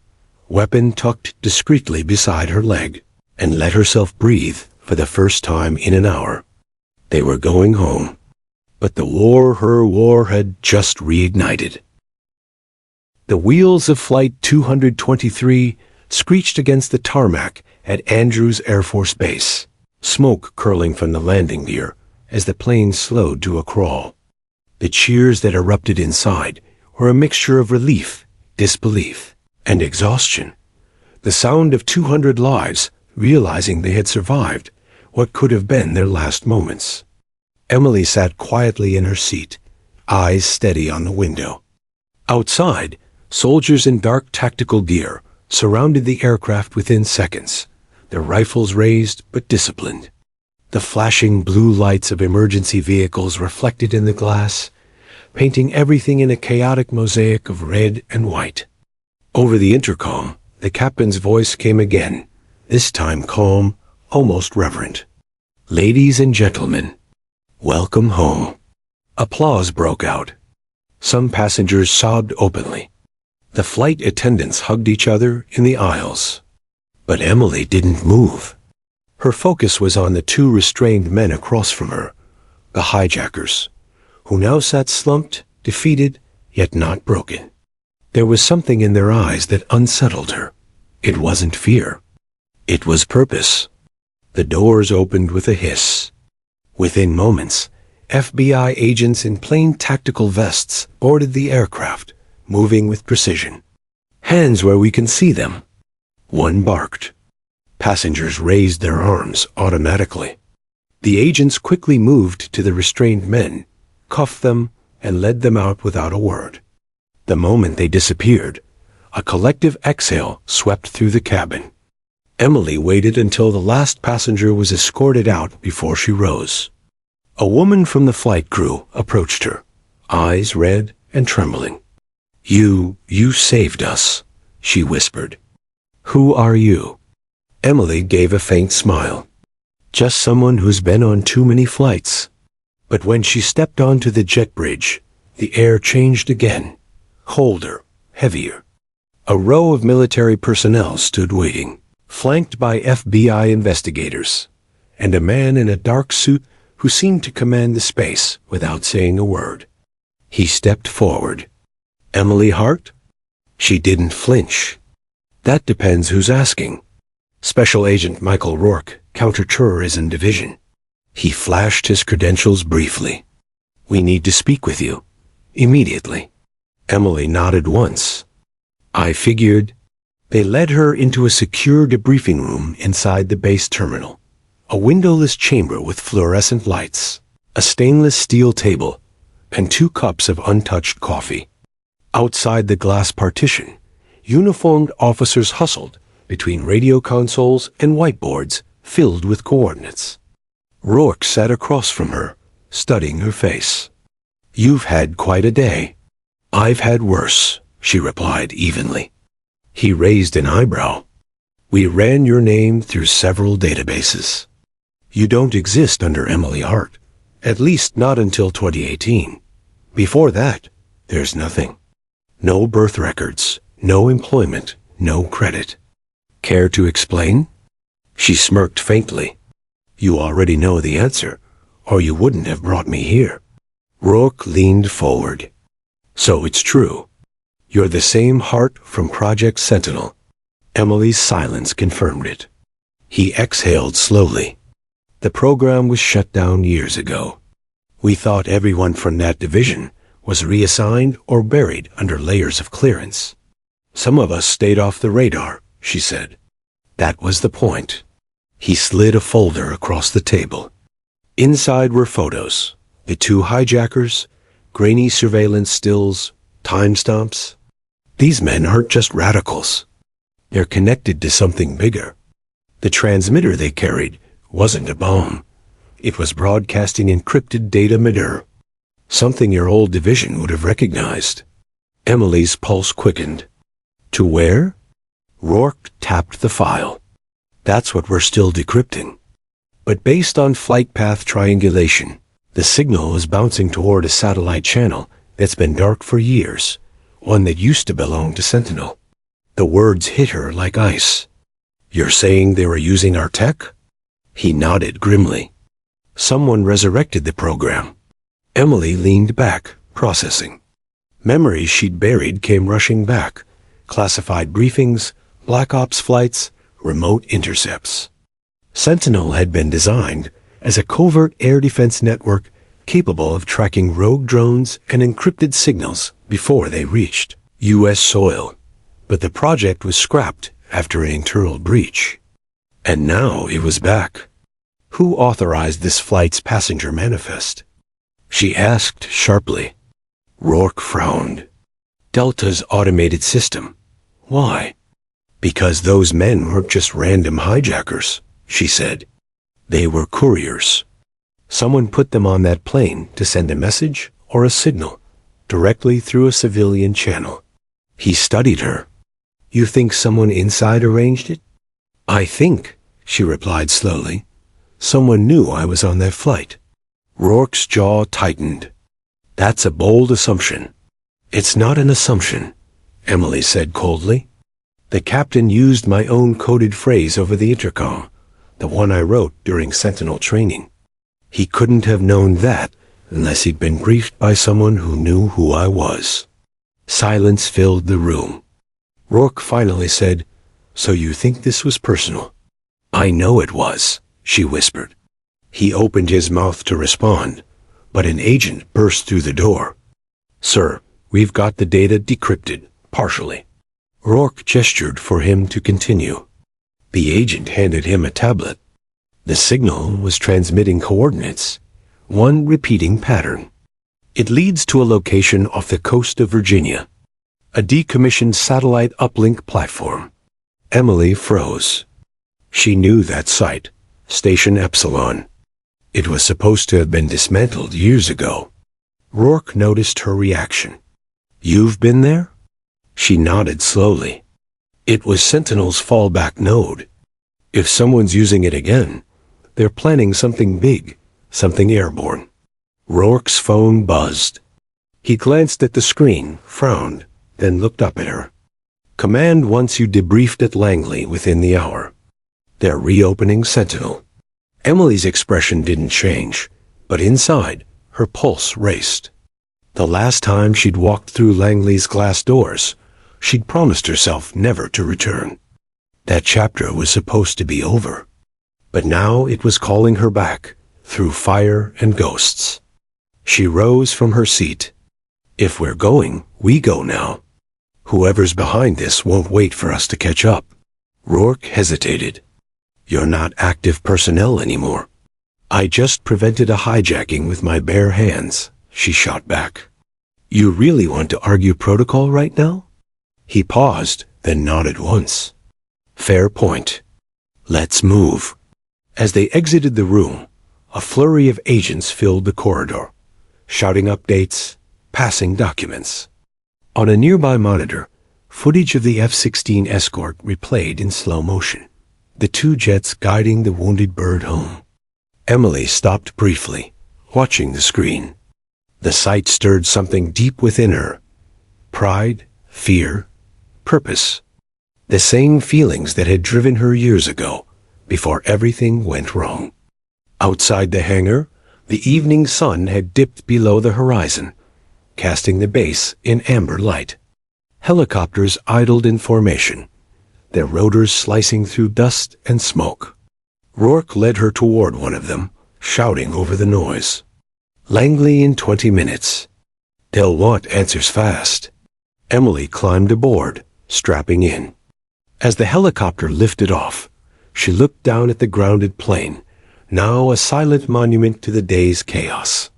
[SPEAKER 1] weapon tucked discreetly beside her leg, and let herself breathe for the first time in an hour. They were going home. But her war had just reignited. The wheels of Flight 223 screeched against the tarmac at Andrews Air Force Base, smoke curling from the landing gear as the plane slowed to a crawl. The cheers that erupted inside were a mixture of relief, disbelief, and exhaustion. The sound of 200 lives realizing they had survived what could have been their last moments. Emily sat quietly in her seat, eyes steady on the window. Outside, soldiers in dark tactical gear surrounded the aircraft within seconds, their rifles raised but disciplined. The flashing blue lights of emergency vehicles reflected in the glass, painting everything in a chaotic mosaic of red and white. Over the intercom, the captain's voice came again, this time calm, almost reverent. "Ladies and gentlemen, welcome home." Applause broke out. Some passengers sobbed openly. The flight attendants hugged each other in the aisles. But Emily didn't move. Her focus was on the two restrained men across from her, the hijackers, who now sat slumped, defeated, yet not broken. There was something in their eyes that unsettled her. It wasn't fear. It was purpose. The doors opened with a hiss. Within moments, FBI agents in plain tactical vests boarded the aircraft, moving with precision. "Hands where we can see them." One barked. Passengers raised their arms automatically. The agents quickly moved to the restrained men, cuffed them, and led them out without a word. The moment they disappeared, a collective exhale swept through the cabin. Emily waited until the last passenger was escorted out before she rose. A woman from the flight crew approached her, eyes red and trembling. You saved us," she whispered. "Who are you?" Emily gave a faint smile. "Just someone who's been on too many flights." But when she stepped onto the jet bridge, the air changed again, colder, heavier. A row of military personnel stood waiting, flanked by FBI investigators, and a man in a dark suit who seemed to command the space without saying a word. He stepped forward. "Emily Hart?" She didn't flinch. "That depends who's asking." "Special Agent Michael Rourke, Counterterrorism Division." He flashed his credentials briefly. "We need to speak with you. Immediately." Emily nodded once. "I figured." They led her into a secure debriefing room inside the base terminal. A windowless chamber with fluorescent lights, a stainless steel table, and 2 cups of untouched coffee. Outside the glass partition, uniformed officers hustled between radio consoles and whiteboards filled with coordinates. Rourke sat across from her, studying her face. "You've had quite a day." "I've had worse," she replied evenly. He raised an eyebrow. "We ran your name through several databases. You don't exist under Emily Hart, at least not until 2018. Before that, there's nothing. No birth records, no employment, no credit. Care to explain?" She smirked faintly. "You already know the answer, or you wouldn't have brought me here." Rourke leaned forward. "So it's true. You're the same Hart from Project Sentinel." Emily's silence confirmed it. He exhaled slowly. "The program was shut down years ago. We thought everyone from that division was reassigned or buried under layers of clearance. Some of us stayed off the radar," she said. "That was the point." He slid a folder across the table. Inside were photos, the 2 hijackers, grainy surveillance stills, timestamps. These men aren't just radicals. They're connected to something bigger. The transmitter they carried wasn't a bomb. It was broadcasting encrypted data matter, something your old division would have recognized. Emily's pulse quickened. "To where?" Rourke tapped the file. "That's what we're still decrypting. But based on flight path triangulation, the signal is bouncing toward a satellite channel that's been dark for years, one that used to belong to Sentinel." The words hit her like ice. "You're saying they were using our tech?" He nodded grimly. "Someone resurrected the program." Emily leaned back, processing. Memories she'd buried came rushing back. Classified briefings, Black Ops flights, remote intercepts. Sentinel had been designed as a covert air defense network capable of tracking rogue drones and encrypted signals before they reached U.S. soil. But the project was scrapped after an internal breach. And now it was back. Who authorized this flight's passenger manifest? She asked sharply. Rourke frowned. Delta's automated system. Why? Because those men weren't just random hijackers, she said. They were couriers. Someone put them on that plane to send a message or a signal directly through a civilian channel. He studied her. You think someone inside arranged it? I think, she replied slowly, someone knew I was on that flight. Rourke's jaw tightened. That's a bold assumption. It's not an assumption, Emily said coldly. The captain used my own coded phrase over the intercom, the one I wrote during Sentinel training. He couldn't have known that unless he'd been briefed by someone who knew who I was. Silence filled the room. Rourke finally said, So you think this was personal? I know it was, she whispered. He opened his mouth to respond, but an agent burst through the door. Sir, we've got the data decrypted, partially. Rourke gestured for him to continue. The agent handed him a tablet. The signal was transmitting coordinates, one repeating pattern. It leads to a location off the coast of Virginia, a decommissioned satellite uplink platform. Emily froze. She knew that site, Station Epsilon. It was supposed to have been dismantled years ago. Rourke noticed her reaction. You've been there? She nodded slowly. It was Sentinel's fallback node. If someone's using it again, they're planning something big, something airborne. Rourke's phone buzzed. He glanced at the screen, frowned, then looked up at her. Command wants you debriefed at Langley within the hour. They're reopening Sentinel. Emily's expression didn't change, but inside, her pulse raced. The last time she'd walked through Langley's glass doors, she'd promised herself never to return. That chapter was supposed to be over. But now it was calling her back, through fire and ghosts. She rose from her seat. If we're going, we go now. Whoever's behind this won't wait for us to catch up. Rourke hesitated. You're not active personnel anymore. I just prevented a hijacking with my bare hands, she shot back. You really want to argue protocol right now? He paused, then nodded once. Fair point. Let's move. As they exited the room, a flurry of agents filled the corridor, shouting updates, passing documents. On a nearby monitor, footage of the F-16 escort replayed in slow motion, the two jets guiding the wounded bird home. Emily stopped briefly, watching the screen. The sight stirred something deep within her. Pride, fear, purpose. The same feelings that had driven her years ago, before everything went wrong. Outside the hangar, the evening sun had dipped below the horizon, casting the base in amber light. Helicopters idled in formation, their rotors slicing through dust and smoke. Rourke led her toward one of them, shouting over the noise. Langley in 20 minutes. They'll want answers fast. Emily climbed aboard, strapping in. As the helicopter lifted off, she looked down at the grounded plane, now a silent monument to the day's chaos.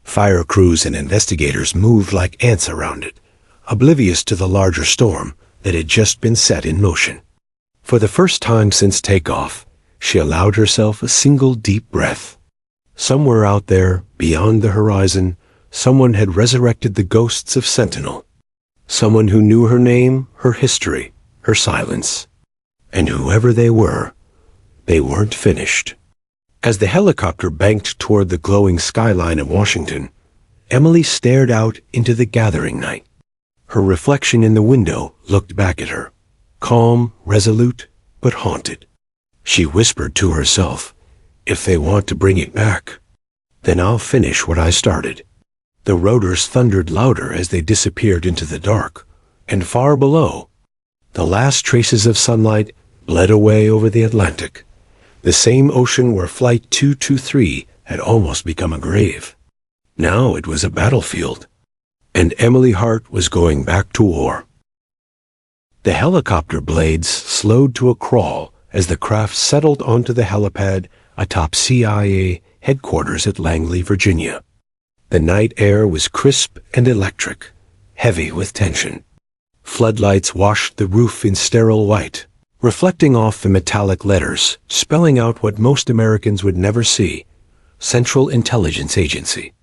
[SPEAKER 1] Fire crews and investigators moved like ants around it, oblivious to the larger storm that had just been set in motion. For the first time since takeoff, she allowed herself a single deep breath. Somewhere out there, beyond the horizon, someone had resurrected the ghosts of Sentinel. Someone who knew her name, her history, her silence. And whoever they weren't finished. As the helicopter banked toward the glowing skyline of Washington, Emily stared out into the gathering night. Her reflection in the window looked back at her, calm, resolute, but haunted. She whispered to herself, if they want to bring it back, then I'll finish what I started. The rotors thundered louder as they disappeared into the dark, and far below, the last traces of sunlight bled away over the Atlantic, the same ocean where Flight 223 had almost become a grave. Now it was a battlefield, and Emily Hart was going back to war. The helicopter blades slowed to a crawl as the craft settled onto the helipad atop CIA headquarters at Langley, Virginia. The night air was crisp and electric, heavy with tension. Floodlights washed the roof in sterile white, reflecting off the metallic letters, spelling out what most Americans would never see: Central Intelligence Agency.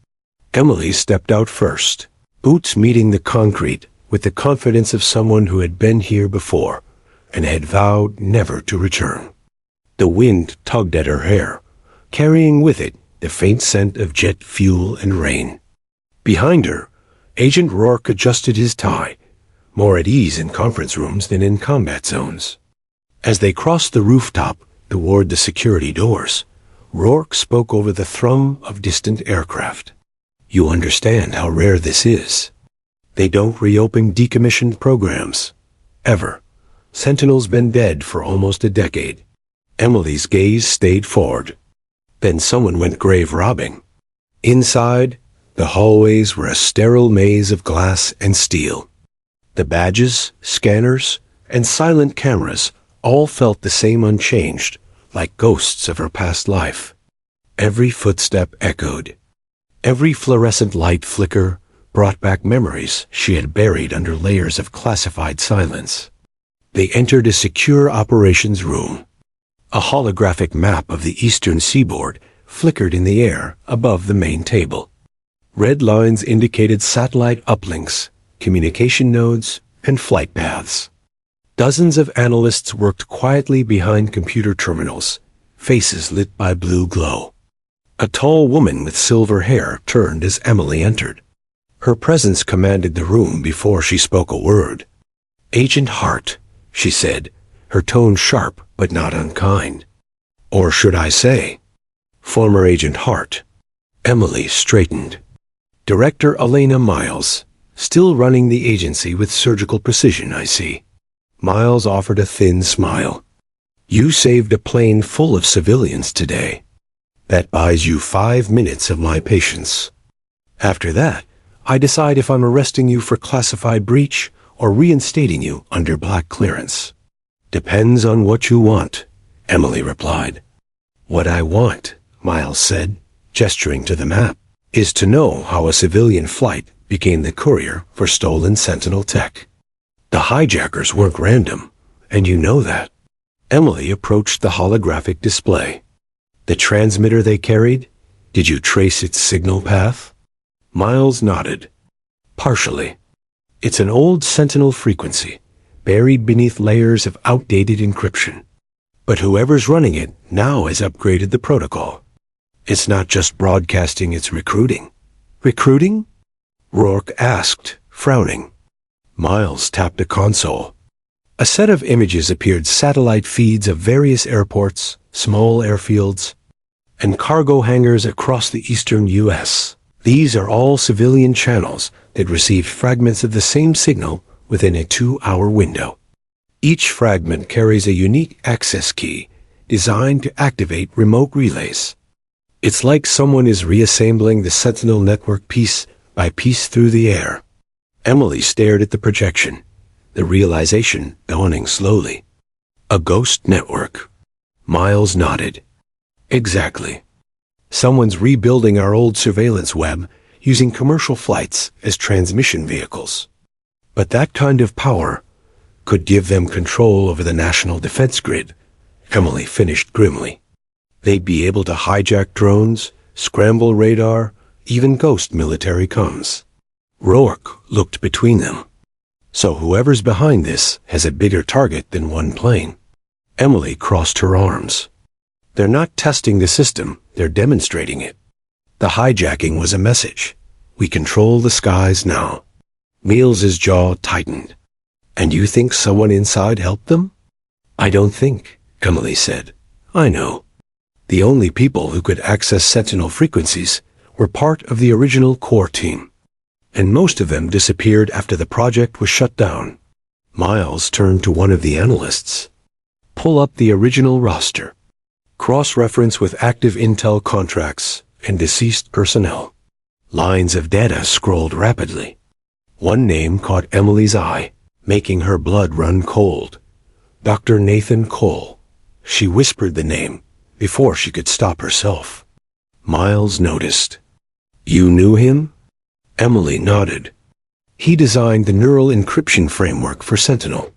[SPEAKER 1] Emily stepped out first, boots meeting the concrete with the confidence of someone who had been here before and had vowed never to return. The wind tugged at her hair, carrying with it the faint scent of jet fuel and rain. Behind her, Agent Rourke adjusted his tie, more at ease in conference rooms than in combat zones. As they crossed the rooftop toward the security doors, Rourke spoke over the thrum of distant aircraft. You understand how rare this is. They don't reopen decommissioned programs. Ever. Sentinel's been dead for almost a decade. Emily's gaze stayed forward. Then someone went grave robbing. Inside, the hallways were a sterile maze of glass and steel. The badges, scanners, and silent cameras all felt the same unchanged, like ghosts of her past life. Every footstep echoed. Every fluorescent light flicker brought back memories she had buried under layers of classified silence. They entered a secure operations room. A holographic map of the eastern seaboard flickered in the air above the main table. Red lines indicated satellite uplinks, communication nodes, and flight paths. Dozens of analysts worked quietly behind computer terminals, faces lit by blue glow. A tall woman with silver hair turned as Emily entered. Her presence commanded the room before she spoke a word. "Agent Hart," she said, her tone sharp but not unkind. "Or should I say, former Agent Hart." Emily straightened. "Director Elena Miles, still running the agency with surgical precision, I see." Miles offered a thin smile. "You saved a plane full of civilians today. That buys you 5 minutes of my patience. After that, I decide if I'm arresting you for classified breach or reinstating you under black clearance." "Depends on what you want," Emily replied. "What I want," Miles said, gesturing to the map, "is to know how a civilian flight became the courier for stolen Sentinel tech. The hijackers weren't random, and you know that." Emily approached the holographic display. "The transmitter they carried? Did you trace its signal path?" Miles nodded. "Partially. It's an old Sentinel frequency, buried beneath layers of outdated encryption. But whoever's running it now has upgraded the protocol. It's not just broadcasting, it's recruiting." "Recruiting?" Rourke asked, frowning. Miles tapped a console. A set of images appeared: satellite feeds of various airports, small airfields, and cargo hangars across the eastern U.S. These are all civilian channels that received fragments of the same signal within a 2-hour window. Each fragment carries a unique access key designed to activate remote relays. It's like someone is reassembling the Sentinel network piece by piece through the air. Emily stared at the projection, the realization dawning slowly. "A ghost network." Miles nodded. "Exactly. Someone's rebuilding our old surveillance web using commercial flights as transmission vehicles. But that kind of power could give them control over the national defense grid," Emily finished grimly. "They'd be able to hijack drones, scramble radar, even ghost military comms." Rourke looked between them. "So whoever's behind this has a bigger target than one plane." Emily crossed her arms. "They're not testing the system, they're demonstrating it. The hijacking was a message. We control the skies now." Miles's jaw tightened. "And you think someone inside helped them?" "I don't think," Emily said. "I know. The only people who could access Sentinel frequencies were part of the original core team, and most of them disappeared after the project was shut down." Miles turned to one of the analysts. "Pull up the original roster. Cross-reference with active intel contracts and deceased personnel." Lines of data scrolled rapidly. One name caught Emily's eye, making her blood run cold. Dr. Nathan Cole. She whispered the name before she could stop herself. Miles noticed. "You knew him?" Emily nodded. "He designed the neural encryption framework for Sentinel.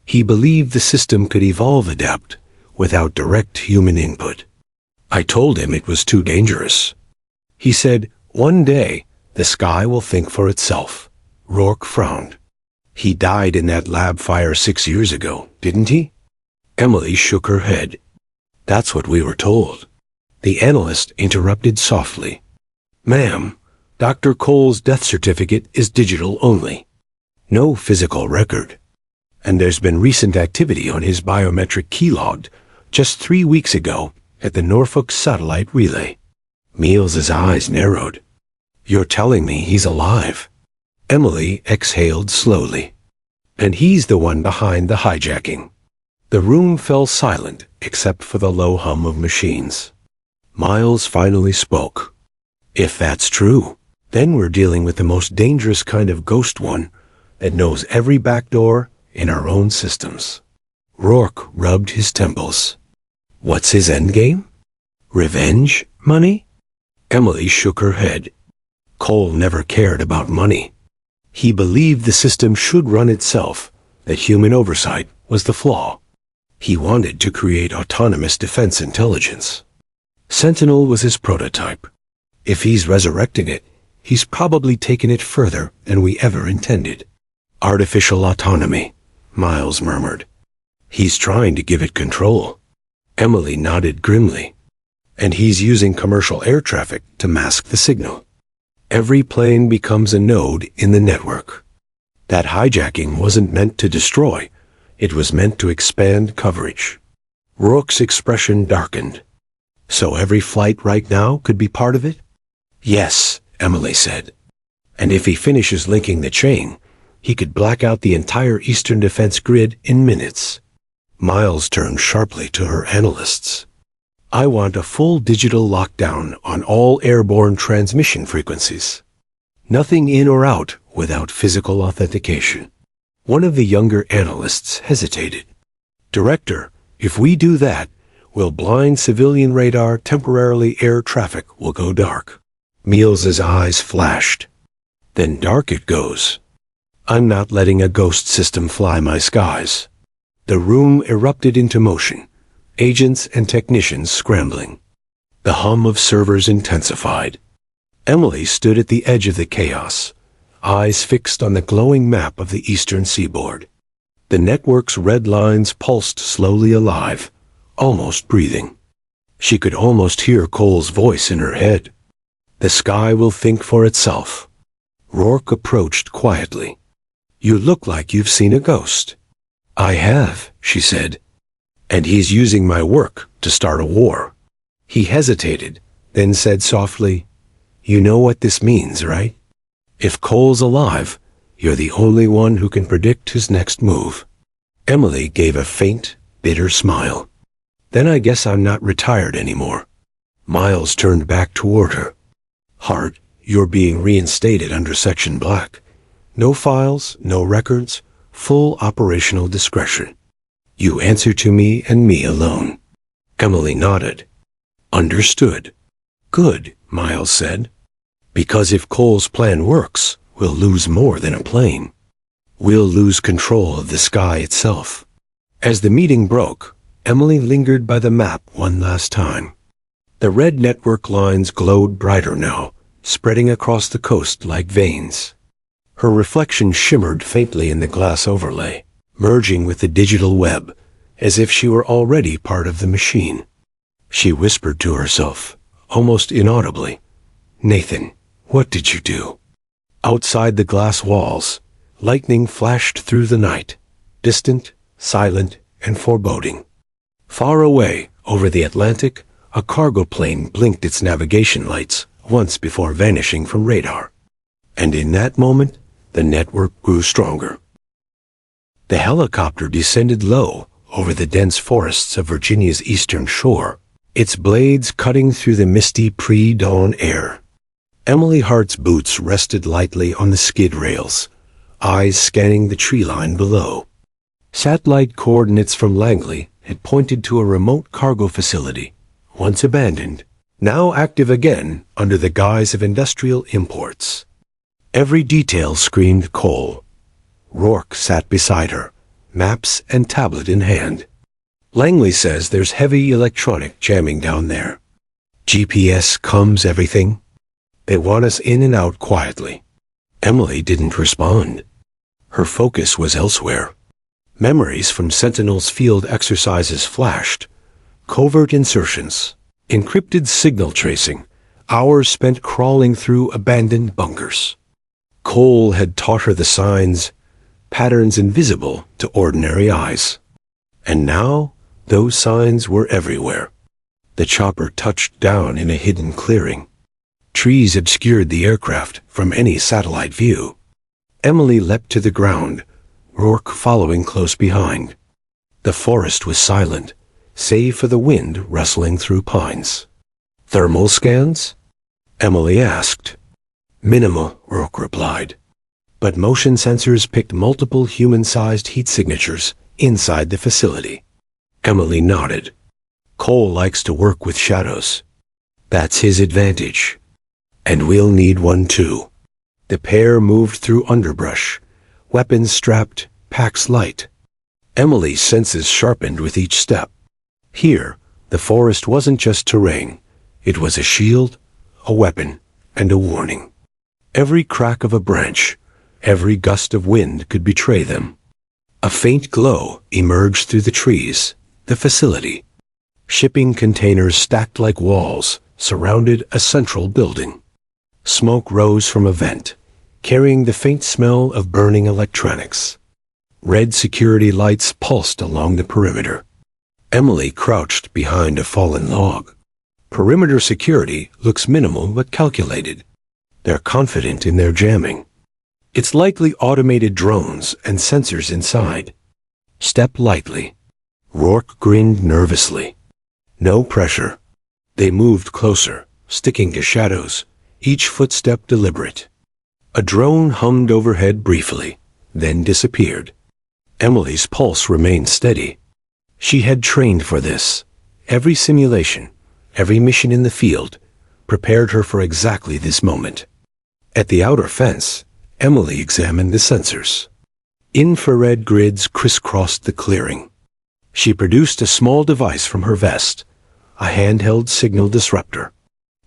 [SPEAKER 1] He believed the system could adapt without direct human input. I told him it was too dangerous. He said, 'One day, the sky will think for itself.'" Rourke frowned. "He died in that lab fire 6 years ago, didn't he?" Emily shook her head. "That's what we were told." The analyst interrupted softly. "Ma'am, Dr. Cole's death certificate is digital only. No physical record. And there's been recent activity on his biometric key logged just 3 weeks ago at the Norfolk Satellite Relay." Miles's eyes narrowed. "You're telling me he's alive?" Emily exhaled slowly. "And he's the one behind the hijacking." The room fell silent except for the low hum of machines. Miles finally spoke. "If that's true, then we're dealing with the most dangerous kind of ghost one that knows every backdoor in our own systems." Rourke rubbed his temples. "What's his endgame? Revenge? Money?" Emily shook her head. "Cole never cared about money. He believed the system should run itself, that human oversight was the flaw. He wanted to create autonomous defense intelligence. Sentinel was his prototype. If he's resurrecting it, he's probably taken it further than we ever intended." Artificial autonomy, Miles murmured. He's trying to give it control. Emily nodded grimly. And he's using commercial air traffic to mask the signal. Every plane becomes a node in the network. That hijacking wasn't meant to destroy. It was meant to expand coverage. Rourke's expression darkened. So every flight right now could be part of it? Yes, Emily said. And if he finishes linking the chain, he could black out the entire Eastern Defense grid in minutes. Miles turned sharply to her analysts. I want a full digital lockdown on all airborne transmission frequencies. Nothing in or out without physical authentication. One of the younger analysts hesitated. Director, if we do that, will blind civilian radar temporarily air traffic will go dark. Miles's eyes flashed. Then dark it goes. I'm not letting a ghost system fly my skies. The room erupted into motion, agents and technicians scrambling. The hum of servers intensified. Emily stood at the edge of the chaos, eyes fixed on the glowing map of the eastern seaboard. The network's red lines pulsed slowly alive, almost breathing. She could almost hear Cole's voice in her head. The sky will think for itself. Rourke approached quietly. You look like you've seen a ghost. I have, she said. And he's using my work to start a war. He hesitated, then said softly, You know what this means, right? If Cole's alive, you're the only one who can predict his next move. Emily gave a faint, bitter smile. Then I guess I'm not retired anymore. Miles turned back toward her. Hart, you're being reinstated under Section Black. No files, no records, full operational discretion. You answer to me and me alone. Emily nodded. Understood. Good, Miles said. Because if Cole's plan works, we'll lose more than a plane. We'll lose control of the sky itself. As the meeting broke, Emily lingered by the map one last time. The red network lines glowed brighter now, spreading across the coast like veins. Her reflection shimmered faintly in the glass overlay, merging with the digital web, as if she were already part of the machine. She whispered to herself, almost inaudibly, Nathan, what did you do? Outside the glass walls, lightning flashed through the night, distant, silent, and foreboding. Far away, over the Atlantic, a cargo plane blinked its navigation lights once before vanishing from radar. And in that moment, the network grew stronger. The helicopter descended low over the dense forests of Virginia's eastern shore, its blades cutting through the misty pre-dawn air. Emily Hart's boots rested lightly on the skid rails, eyes scanning the tree line below. Satellite coordinates from Langley had pointed to a remote cargo facility, once abandoned, now active again under the guise of industrial imports. Every detail screamed Cole. Rourke sat beside her, maps and tablet in hand. Langley says there's heavy electronic jamming down there. GPS comes everything. They want us in and out quietly. Emily didn't respond. Her focus was elsewhere. Memories from Sentinel's field exercises flashed. Covert insertions, encrypted signal tracing, hours spent crawling through abandoned bunkers. Cole had taught her the signs, patterns invisible to ordinary eyes. And now, those signs were everywhere. The chopper touched down in a hidden clearing. Trees obscured the aircraft from any satellite view. Emily leapt to the ground, Rourke following close behind. The forest was silent, save for the wind rustling through pines. Thermal scans? Emily asked. Minimal, Rourke replied. But motion sensors picked multiple human-sized heat signatures inside the facility. Emily nodded. Cole likes to work with shadows. That's his advantage. And we'll need one too. The pair moved through underbrush, weapons strapped, packs light. Emily's senses sharpened with each step. Here, the forest wasn't just terrain. It was a shield, a weapon, and a warning. Every crack of a branch, Every gust of wind could betray them. A faint glow emerged through the trees. The facility. Shipping containers stacked like walls surrounded a central building. Smoke rose from a vent, carrying the faint smell of burning electronics. Red security lights pulsed along the perimeter. Emily crouched behind a fallen log. Perimeter security looks minimal but calculated. They're confident in their jamming. It's likely automated drones and sensors inside. Step lightly. Rourke grinned nervously. No pressure. They moved closer, sticking to shadows, each footstep deliberate. A drone hummed overhead briefly, then disappeared. Emily's pulse remained steady. She had trained for this. Every simulation, every mission in the field, prepared her for exactly this moment. At the outer fence, Emily examined the sensors. Infrared grids crisscrossed the clearing. She produced a small device from her vest, a handheld signal disruptor.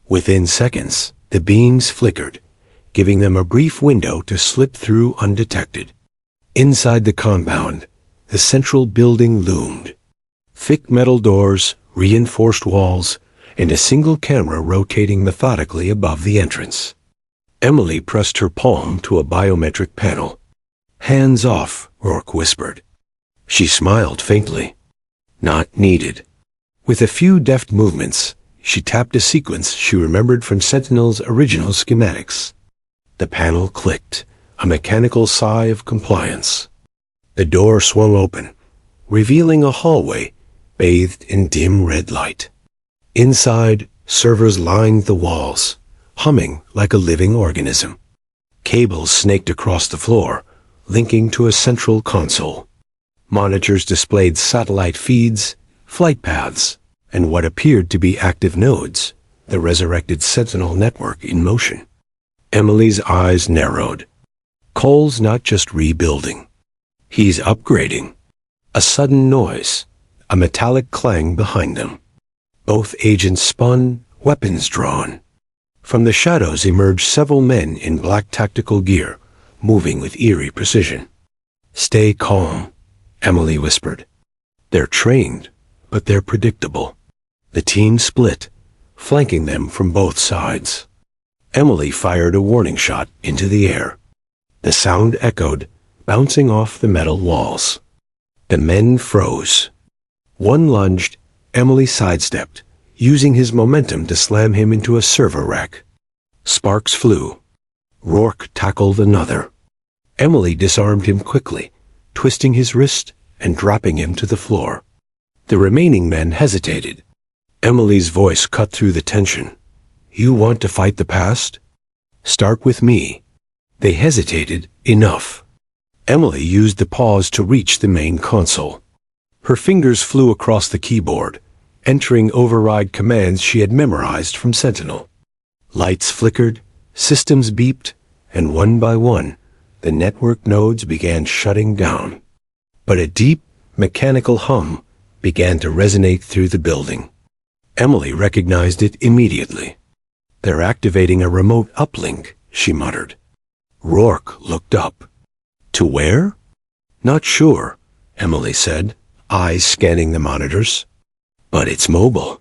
[SPEAKER 1] Within seconds, the beams flickered, giving them a brief window to slip through undetected. Inside the compound, the central building loomed. Thick metal doors, reinforced walls, and a single camera rotating methodically above the entrance. Emily pressed her palm to a biometric panel. "Hands off," Rourke whispered. She smiled faintly. "Not needed." With a few deft movements, she tapped a sequence she remembered from Sentinel's original schematics. The panel clicked, a mechanical sigh of compliance. The door swung open, revealing a hallway bathed in dim red light. Inside, servers lined the walls, humming like a living organism. Cables snaked across the floor, linking to a central console. Monitors displayed satellite feeds, flight paths, and what appeared to be active nodes, the resurrected Sentinel network in motion. Emily's eyes narrowed. Cole's not just rebuilding. He's upgrading. A sudden noise, a metallic clang behind them. Both agents spun, weapons drawn. From the shadows emerged several men in black tactical gear, moving with eerie precision. "Stay calm," Emily whispered. "They're trained, but they're predictable." The team split, flanking them from both sides. Emily fired a warning shot into the air. The sound echoed, bouncing off the metal walls. The men froze. One lunged, Emily sidestepped, using his momentum to slam him into a server rack. Sparks flew. Rourke tackled another. Emily disarmed him quickly, twisting his wrist and dropping him to the floor. The remaining men hesitated. Emily's voice cut through the tension. "You want to fight the past? Start with me." They hesitated enough. Emily used the pause to reach the main console. Her fingers flew across the keyboard, entering override commands she had memorized from Sentinel. Lights flickered, systems beeped, and one by one, the network nodes began shutting down. But a deep, mechanical hum began to resonate through the building. Emily recognized it immediately. "They're activating a remote uplink," she muttered. Rourke looked up. "To where?" "Not sure," Emily said, eyes scanning the monitors. "But it's mobile.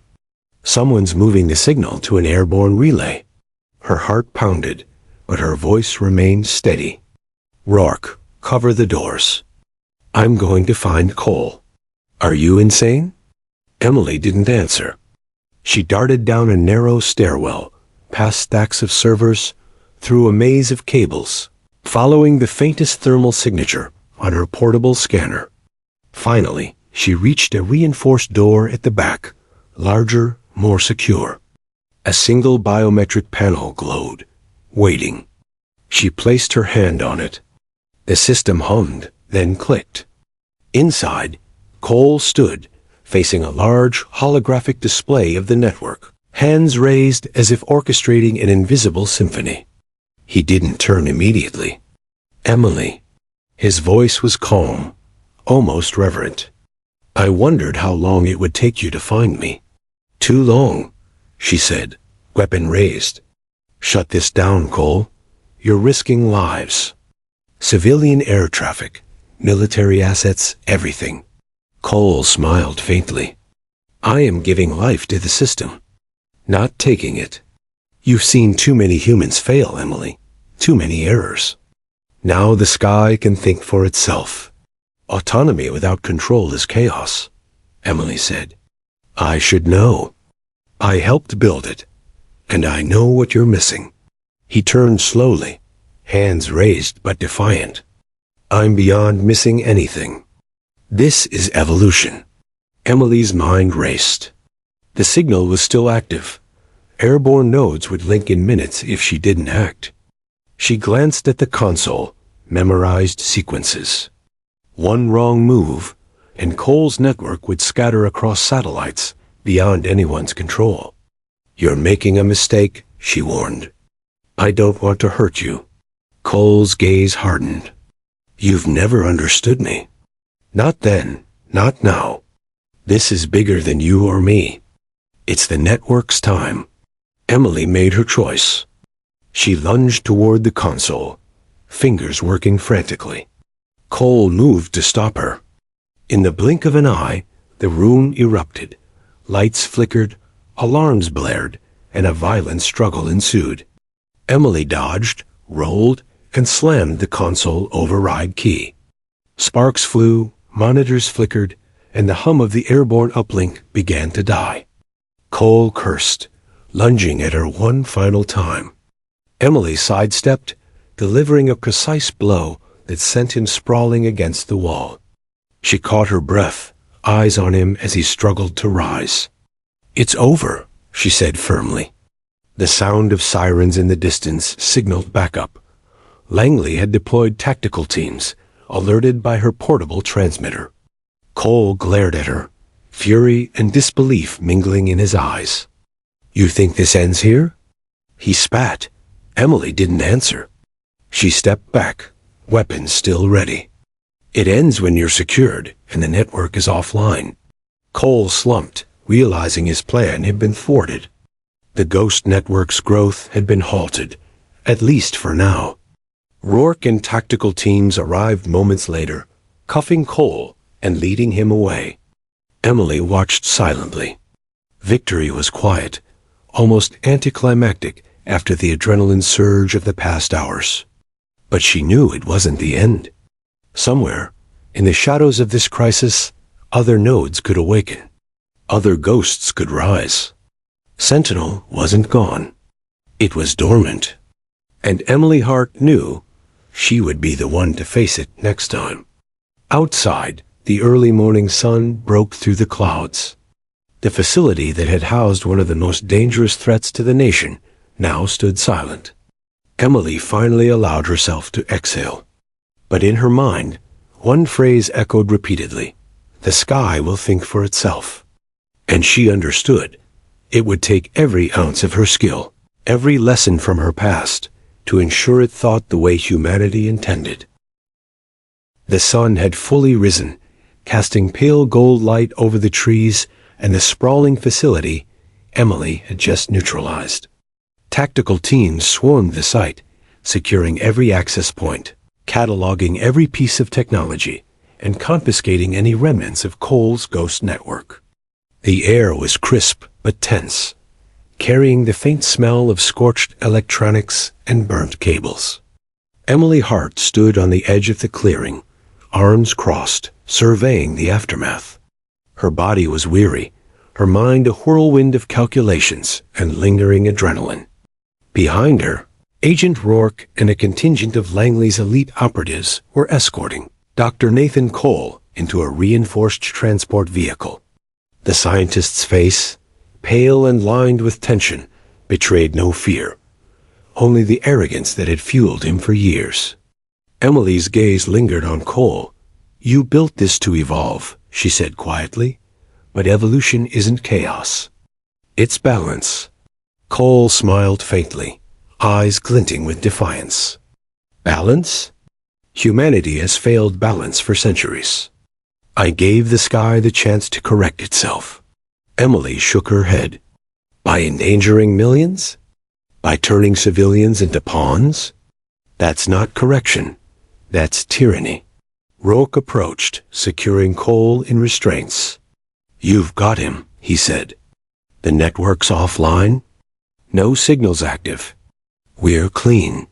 [SPEAKER 1] Someone's moving the signal to an airborne relay." Her heart pounded, but her voice remained steady. "Rourke, cover the doors. I'm going to find Cole." "Are you insane?" Emily didn't answer. She darted down a narrow stairwell, past stacks of servers, through a maze of cables, following the faintest thermal signature on her portable scanner. Finally, she reached a reinforced door at the back, larger, more secure. A single biometric panel glowed, waiting. She placed her hand on it. The system hummed, then clicked. Inside, Cole stood, facing a large, holographic display of the network, hands raised as if orchestrating an invisible symphony. He didn't turn immediately. "Emily." His voice was calm, almost reverent. "I wondered how long it would take you to find me." "Too long," she said, weapon raised. "Shut this down, Cole. You're risking lives." Civilian air traffic, military assets, everything. Cole smiled faintly. I am giving life to the system, not taking it. You've seen too many humans fail, Emily. Too many errors. Now the sky can think for itself. Autonomy without control is chaos, Emily said. I should know. I helped build it, and I know what you're missing. He turned slowly, hands raised but defiant. I'm beyond missing anything. This is evolution. Emily's mind raced. The signal was still active. Airborne nodes would link in minutes if she didn't act. She glanced at the console, memorized sequences. One wrong move, and Cole's network would scatter across satellites beyond anyone's control. You're making a mistake, she warned. I don't want to hurt you. Cole's gaze hardened. You've never understood me. Not then, not now. This is bigger than you or me. It's the network's time. Emily made her choice. She lunged toward the console, fingers working frantically. Cole moved to stop her. In the blink of an eye, the room erupted. Lights flickered, alarms blared, and a violent struggle ensued. Emily dodged, rolled, and slammed the console override key. Sparks flew, monitors flickered, and the hum of the airborne uplink began to die. Cole cursed, lunging at her one final time. Emily sidestepped, delivering a precise blow that sent him sprawling against the wall. She caught her breath, eyes on him as he struggled to rise. It's over, she said firmly. The sound of sirens in the distance signaled backup. Langley had deployed tactical teams, alerted by her portable transmitter. Cole glared at her, fury and disbelief mingling in his eyes. You think this ends here? He spat. Emily didn't answer. She stepped back, weapons still ready. It ends when you're secured and the network is offline. Cole slumped, realizing his plan had been thwarted. The Ghost Network's growth had been halted, at least for now. Rourke and tactical teams arrived moments later, cuffing Cole and leading him away. Emily watched silently. Victory was quiet, almost anticlimactic after the adrenaline surge of the past hours. But she knew it wasn't the end. Somewhere, in the shadows of this crisis, other nodes could awaken. Other ghosts could rise. Sentinel wasn't gone. It was dormant. And Emily Hart knew she would be the one to face it next time. Outside, the early morning sun broke through the clouds. The facility that had housed one of the most dangerous threats to the nation now stood silent. Emily finally allowed herself to exhale. But in her mind, one phrase echoed repeatedly. The sky will think for itself. And she understood. It would take every ounce of her skill, every lesson from her past, to ensure it thought the way humanity intended. The sun had fully risen, casting pale gold light over the trees and the sprawling facility Emily had just neutralized. Tactical teams swarmed the site, securing every access point, cataloging every piece of technology, and confiscating any remnants of Cole's Ghost Network. The air was crisp but tense, carrying the faint smell of scorched electronics and burnt cables. Emily Hart stood on the edge of the clearing, arms crossed, surveying the aftermath. Her body was weary, her mind a whirlwind of calculations and lingering adrenaline. Behind her, Agent Rourke and a contingent of Langley's elite operatives were escorting Dr. Nathan Cole into a reinforced transport vehicle. The scientist's face, pale and lined with tension, betrayed no fear, only the arrogance that had fueled him for years. Emily's gaze lingered on Cole. You built this to evolve, she said quietly, but evolution isn't chaos. It's balance. Cole smiled faintly, eyes glinting with defiance. Balance? Humanity has failed balance for centuries. I gave the sky the chance to correct itself. Emily shook her head. By endangering millions? By turning civilians into pawns? That's not correction. That's tyranny. Rourke approached, securing Cole in restraints. "You've got him," he said. "The network's offline? No signals active. We're clean."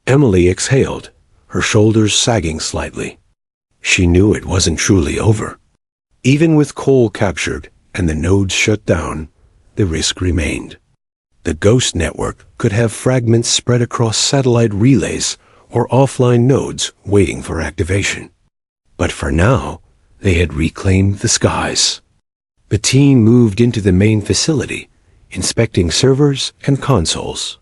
[SPEAKER 1] Emily exhaled, her shoulders sagging slightly. She knew it wasn't truly over. Even with Cole captured and the nodes shut down, the risk remained. The Ghost network could have fragments spread across satellite relays or offline nodes waiting for activation. But for now, they had reclaimed the skies. The team moved into the main facility, inspecting servers and consoles.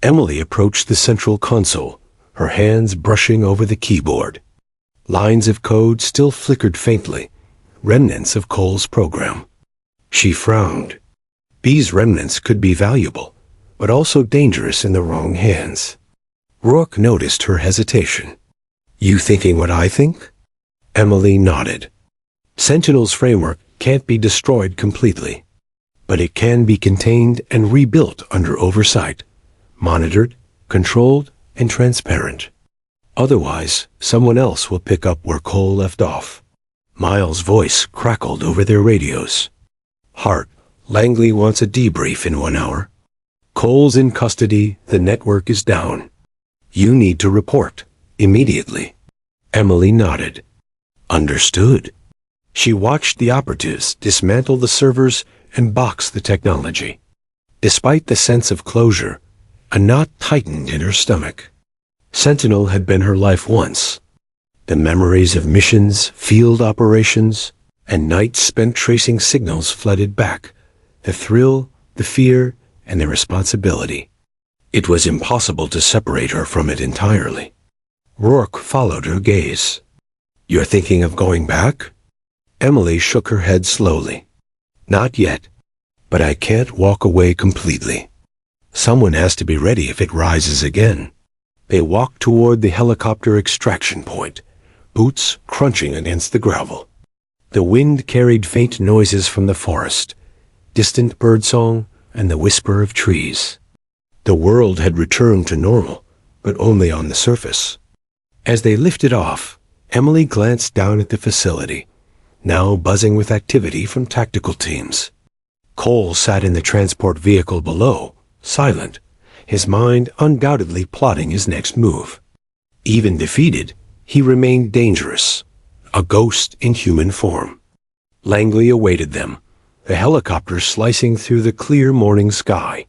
[SPEAKER 1] Emily approached the central console, her hands brushing over the keyboard. Lines of code still flickered faintly, remnants of Cole's program. She frowned. These remnants could be valuable, but also dangerous in the wrong hands. Rourke noticed her hesitation. "You thinking what I think?" Emily nodded. Sentinel's framework can't be destroyed completely, but it can be contained and rebuilt under oversight, monitored, controlled, and transparent. Otherwise, someone else will pick up where Cole left off. Miles' voice crackled over their radios. "Hart, Langley wants a debrief in 1 hour. Cole's in custody, the network is down. You need to report, immediately." Emily nodded. "Understood." She watched the operatives dismantle the servers and box the technology. Despite the sense of closure, a knot tightened in her stomach. Sentinel had been her life once. The memories of missions, field operations, and nights spent tracing signals flooded back. The thrill, the fear, and the responsibility. It was impossible to separate her from it entirely. Rourke followed her gaze. "You're thinking of going back?" Emily shook her head slowly. "Not yet, but I can't walk away completely. Someone has to be ready if it rises again." They walked toward the helicopter extraction point, boots crunching against the gravel. The wind carried faint noises from the forest, distant birdsong and the whisper of trees. The world had returned to normal, but only on the surface. As they lifted off, Emily glanced down at the facility, now buzzing with activity from tactical teams. Cole sat in the transport vehicle below, silent, his mind undoubtedly plotting his next move. Even defeated, he remained dangerous, a ghost in human form. Langley awaited them, the helicopter slicing through the clear morning sky.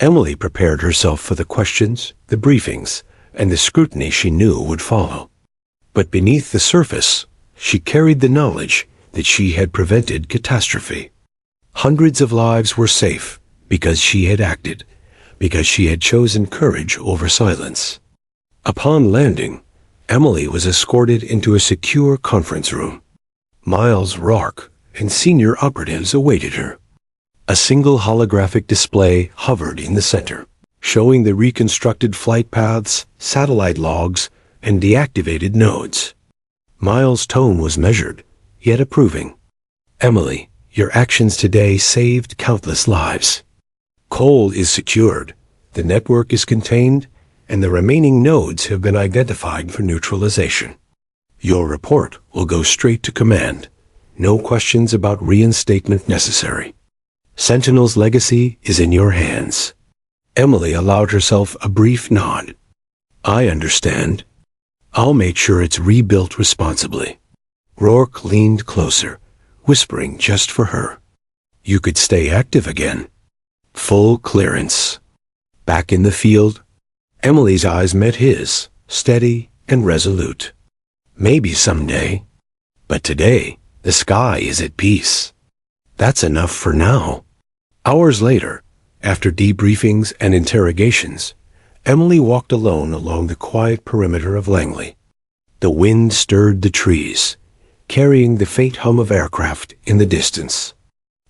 [SPEAKER 1] Emily prepared herself for the questions, the briefings, and the scrutiny she knew would follow. But beneath the surface, she carried the knowledge that she had prevented catastrophe. Hundreds of lives were safe because she had acted, because she had chosen courage over silence. Upon landing, Emily was escorted into a secure conference room. Miles, Rourke, and senior operatives awaited her. A single holographic display hovered in the center, showing the reconstructed flight paths, satellite logs, and deactivated nodes. Miles' tone was measured, yet approving. "Emily, your actions today saved countless lives. Cole is secured, the network is contained, and the remaining nodes have been identified for neutralization. Your report will go straight to command. No questions about reinstatement necessary. Sentinel's legacy is in your hands." Emily allowed herself a brief nod. "I understand. I'll make sure it's rebuilt responsibly." Rourke leaned closer, whispering just for her. "You could stay active again." Full clearance. Back in the field, Emily's eyes met his, steady and resolute. "Maybe someday, but today the sky is at peace. That's enough for now." Hours later, after debriefings and interrogations, Emily walked alone along the quiet perimeter of Langley. The wind stirred the trees, carrying the faint hum of aircraft in the distance.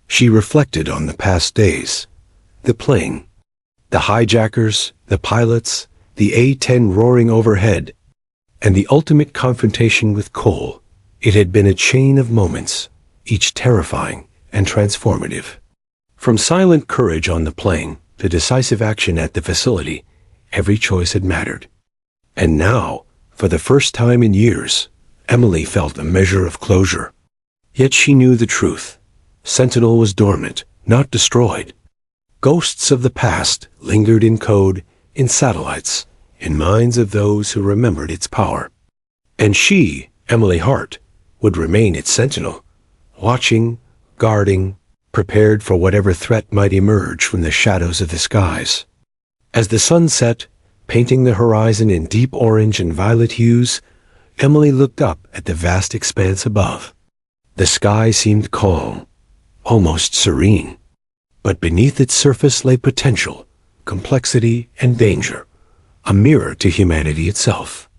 [SPEAKER 1] She reflected on the past days, the plane, the hijackers, the pilots, the A-10 roaring overhead, and the ultimate confrontation with Cole. It had been a chain of moments, each terrifying and transformative. From silent courage on the plane to decisive action at the facility, every choice had mattered. And now, For the first time in years, Emily felt a measure of closure. Yet she knew the truth. Sentinel was dormant, not destroyed. Ghosts of the past lingered in code, in satellites, in minds of those who remembered its power. And she, Emily Hart, would remain its sentinel, watching, guarding, prepared for whatever threat might emerge from the shadows of the skies. As the sun set, painting the horizon in deep orange and violet hues, Emily looked up at the vast expanse above. The sky seemed calm, almost serene. But beneath its surface lay potential, complexity, and danger, a mirror to humanity itself.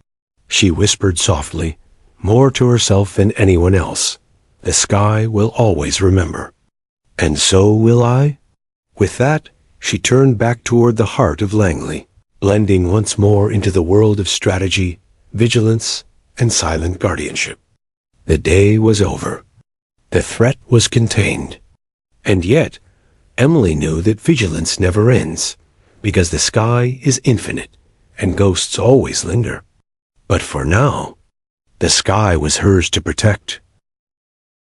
[SPEAKER 1] She whispered softly, more to herself than anyone else, "The sky will always remember." And so will I? With that, she turned back toward the heart of Langley, blending once more into the world of strategy, vigilance, and silent guardianship. The day was over. The threat was contained. And yet, Emily knew that vigilance never ends, because the sky is infinite, and ghosts always linger. But for now, the sky was hers to protect.